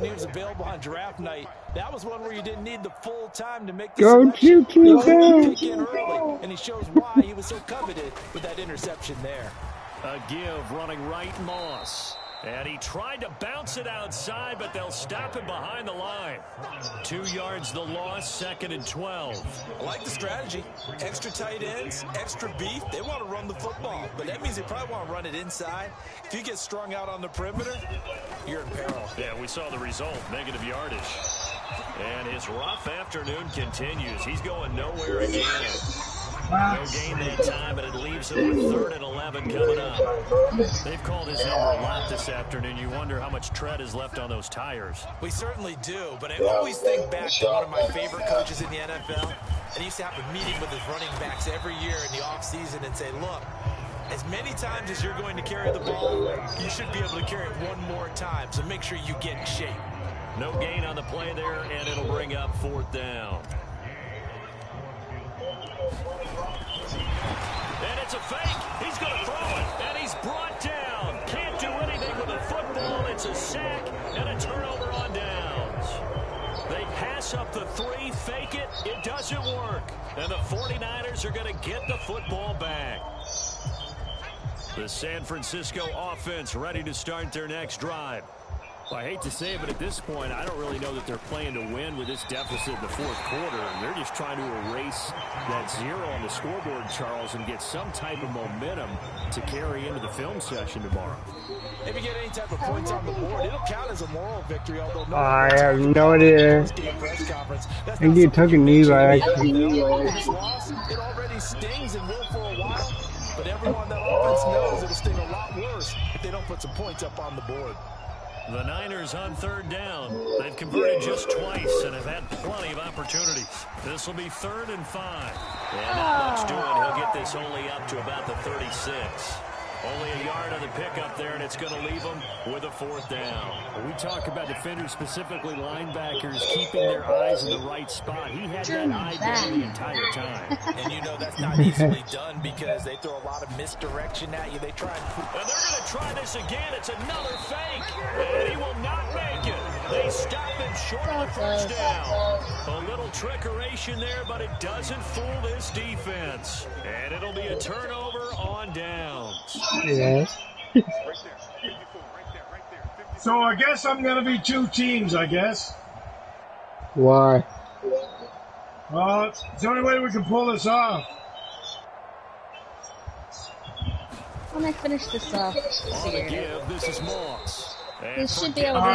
he was available on draft night, that was one where you didn't need the full time to make the selection. Pick in early, and he shows why he was so coveted with that interception there. A give running right, Moss. And he tried to bounce it outside, but they'll stop him behind the line. 2 yards the loss, 2nd and 12. I like the strategy. Extra tight ends, extra beef. They want to run the football, but that means they probably want to run it inside. If you get strung out on the perimeter, you're in peril. Yeah, we saw the result, negative yardage. And his rough afternoon continues. He's going nowhere again. No gain that time, and it leaves him with 3rd and 11 coming up. They've called his number a lot this afternoon. You wonder how much tread is left on those tires. We certainly do, but I always think back to one of my favorite coaches in the NFL. And he used to have a meeting with his running backs every year in the offseason and say, look, as many times as you're going to carry the ball, you should be able to carry it one more time, so make sure you get in shape. No gain on the play there, and it'll bring up 4th down. And it's a fake. He's going to throw it, and he's brought down. Can't do anything with the football. It's a sack and a turnover on downs. They pass up the 3, fake it. It doesn't work. And the 49ers are going to get the football back. The San Francisco offense ready to start their next drive. Well, I hate to say it, but at this point, I don't really know that they're playing to win with this deficit in the 4th quarter. They're just trying to erase that 0 on the scoreboard, Charles, and get some type of momentum to carry into the film session tomorrow. If you get any type of points on the board, it'll count as a moral victory, although no. I have no idea. I think you took a knee by accident. It already stings and will for a while, but everyone that offense knows it'll sting a lot worse if they don't put some points up on the board. The Niners on 3rd down. They've converted just twice and have had plenty of opportunities. This will be 3rd and 5. And not much doing. He'll get this only up to about the 36. Only a yard on the pickup there, and it's going to leave them with a 4th down. When we talk about defenders, specifically linebackers, keeping their eyes in the right spot. He had that eye down the entire time. And you know that's not easily done because they throw a lot of misdirection at you. They try and they're going to try this again. It's another fake. And he will not make it. They stop him short of the 1st down. A little trickeration there, but it doesn't fool this defense. And it'll be a turnover on downs. Yeah. So I guess I'm going to be 2 teams, I guess. Why? Well, it's the only way we can pull this off. When I finish this off, this is Moss. We should be able to.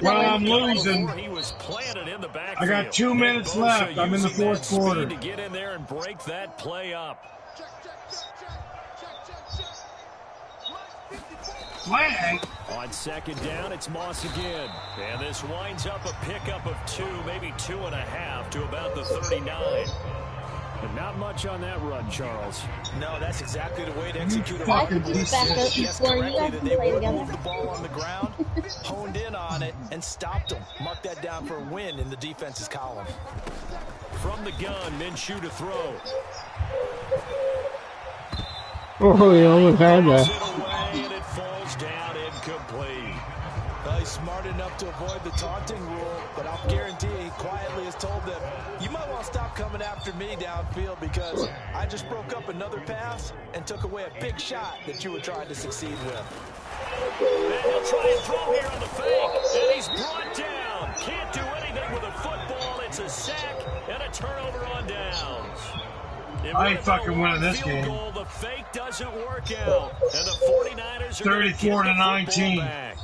Well, I'm losing. I got 2 minutes left. I'm in the 4th quarter. To get in there and break that play up. Flag. On 2nd down, it's Moss again. And this winds up a pickup of 2, maybe 2.5 to about the 39. But not much on that run, Charles. No, that's exactly the way to execute a I could just back up before you guys can play together. Moved the ball on the ground, honed in on it, and stopped them. Mark that down for a win in the defense's column. From the gun, Minshew to throw. Oh, he almost had that. And it falls down incomplete. He's smart enough to avoid the taunting rule, but I'll guarantee he quietly has told them, you might want to stop coming after me downfield because I just broke up another pass and took away a big shot that you were trying to succeed with. And he'll try and throw here on the fake, and he's brought down. Can't do anything with a football. It's a sack and a turnover on downs. I ain't fucking winning this game. Goal, the fake doesn't work out, and the 49ers are 34-19.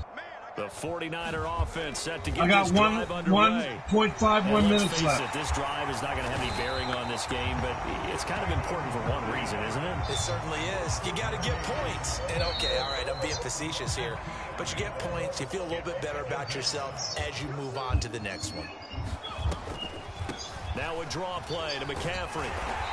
The 49er offense set to get I got this drive underway. 1.51 minutes left. This drive is not going to have any bearing on this game, but it's kind of important for one reason, isn't it? It certainly is. You got to get points. And okay, all right, I'm being facetious here, but you get points, you feel a little bit better about yourself as you move on to the next one. Now a draw play to McCaffrey.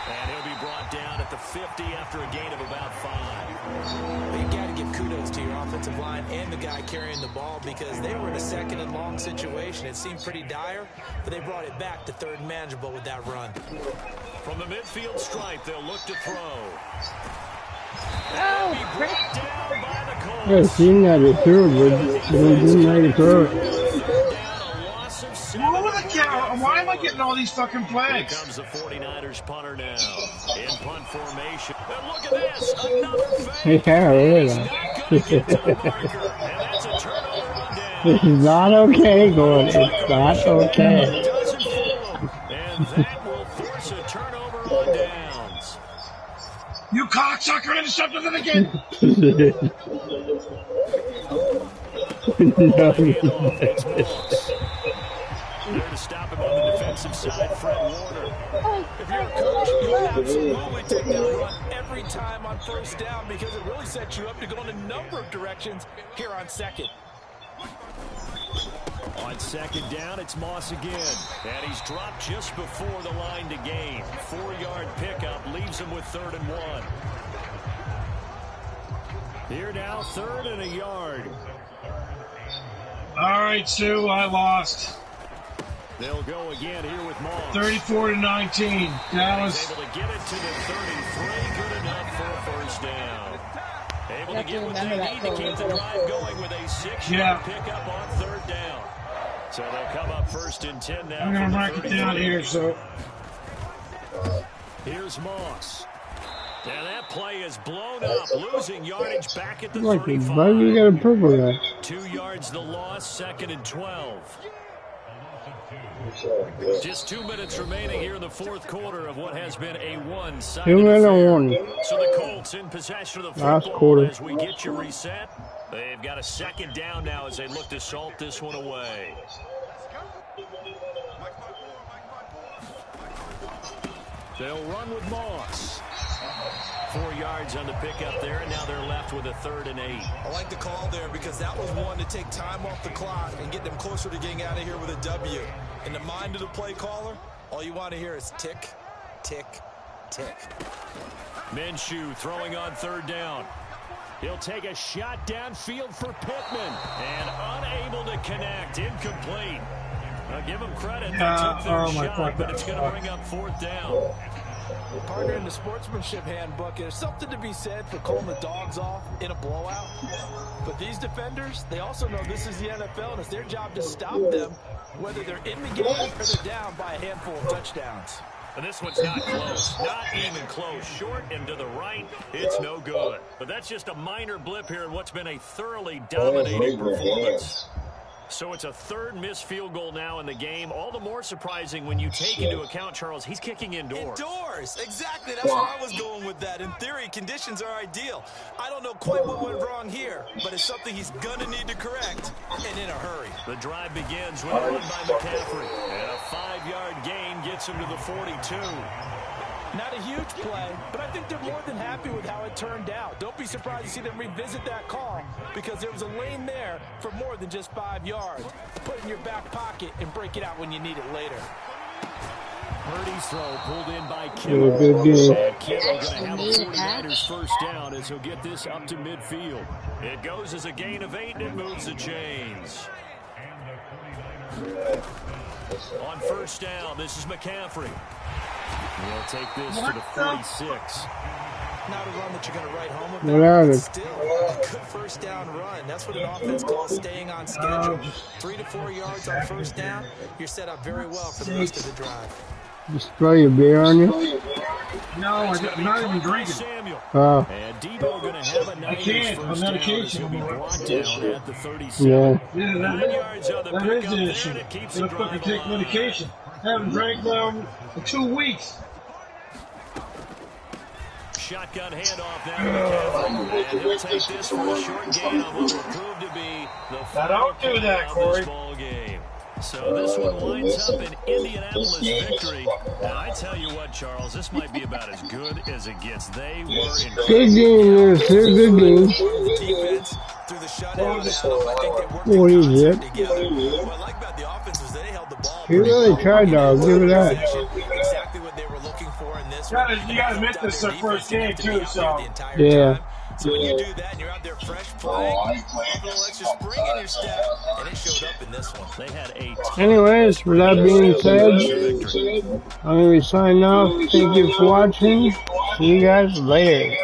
And he'll be brought down at the 50 after a gain of about 5. You've got to give kudos to your offensive line and the guy carrying the ball because they were in a second and long situation. It seemed pretty dire, but they brought it back to third and manageable with that run. From the midfield stripe, they'll look to throw. Oh, Brought down by the Colts. I've seen that before, but they didn't like to throw it. Why am I getting all these fucking flags? Here comes the 49ers punter now. In punt formation. And look at this. Another fake. Yeah, really. This is not okay, Gordon. It's not okay. And that will force a turnover on downs. You cocksucker intercepted it again. There to stop him on the defensive side, Fred Warner. If you're a coach, you absolutely take that run every time on first down because it really sets you up to go in a number of directions here on second. On second down, it's Moss again. And he's dropped just before the line to gain. 4-yard pickup leaves him with 3rd and 1. Here now, 3rd and a yard. All right, Sue, I lost. They'll go again here with Moss. 34-19. Dallas. Able to get it to the 33. Good enough for a first down. Able to get what they need to keep the drive going with a 6-yard pickup on 3rd down. So they'll come up 1st and 10 now. I'm going to mark it down here, so. Here's Moss. And that play is blown up, losing yardage back at the 35. Why do you got a purple guy? 2 yards the loss, 2nd and 12. Just 2 minutes remaining here in the 4th quarter of what has been a one-sided affair. So the Colts in possession of the football as we get you reset. They've got a 2nd down now as they look to salt this one away. They'll run with Moss. 4 yards on the pickup there, and now they're left with a 3rd and 8. I like the call there because that was one to take time off the clock and get them closer to getting out of here with a W. In the mind of the play caller, all you want to hear is tick, tick, tick. Minshew throwing on 3rd down. He'll take a shot downfield for Pittman, and unable to connect, incomplete. Now give them credit, they took their shot, but it's going to bring up 4th down. Partner, in the sportsmanship handbook, there's something to be said for calling the dogs off in a blowout. But these defenders, they also know this is the NFL, and it's their job to stop them, whether they're in the game or they're down by a handful of touchdowns. And this one's not close, not even close. Short and to the right, it's no good. But that's just a minor blip here in what's been a thoroughly dominating performance. So it's a 3rd missed field goal now in the game. All the more surprising when you take into account, Charles, he's kicking indoors. Indoors, exactly. That's where I was going with that. In theory, conditions are ideal. I don't know quite what went wrong here, but it's something he's going to need to correct, and in a hurry. The drive begins with a run by McCaffrey. And a 5-yard gain gets him to the 42. Not a huge play, but I think they're more than happy with how it turned out. Don't be surprised to see them revisit that call because there was a lane there for more than just 5 yards. Put it in your back pocket and break it out when you need it later. Purdy's throw pulled in by Kittle. And Kittle going to have a 49ers first down as he'll get this up to midfield. It goes as a gain of 8 and it moves the chains. On first down, this is McCaffrey. He'll take this to the 46. Not a run that you're going to write home about, but still a good first down run. That's what an offense calls staying on schedule. 3 to 4 yards on first down, you're set up very well for the rest of the drive. Just throw your beer on you? No, I'm not even drinking. Oh. And Debo going to have a nice first down as he'll be brought down at the 37. Yeah. 9 yards on the That is pickup the there, issue. and it keeps I'm the going to drive fucking take alive. medication. I haven't drank in 2 weeks. Shotgun handoff now to McCaffrey. And he'll take this for a short gain on what will prove to be Now don't do that, Corey. So this one winds up an Indianapolis victory. And I tell you what, Charles, this might be about as good as it gets. They were incredible. Good game, good game. Defense through the shutout. I think they worked What is it? together. What I like about the offense was they held the ball. He really tried, though. Give it that. Exactly what they were looking for in this one. You gotta admit this is their first game too, so yeah. So when you do that and you're out there fresh playing, a little extra spring in your step, and it showed up in this one. They had anyways, with that being said, I'm going to be signing off. Thank you for watching. See you guys later.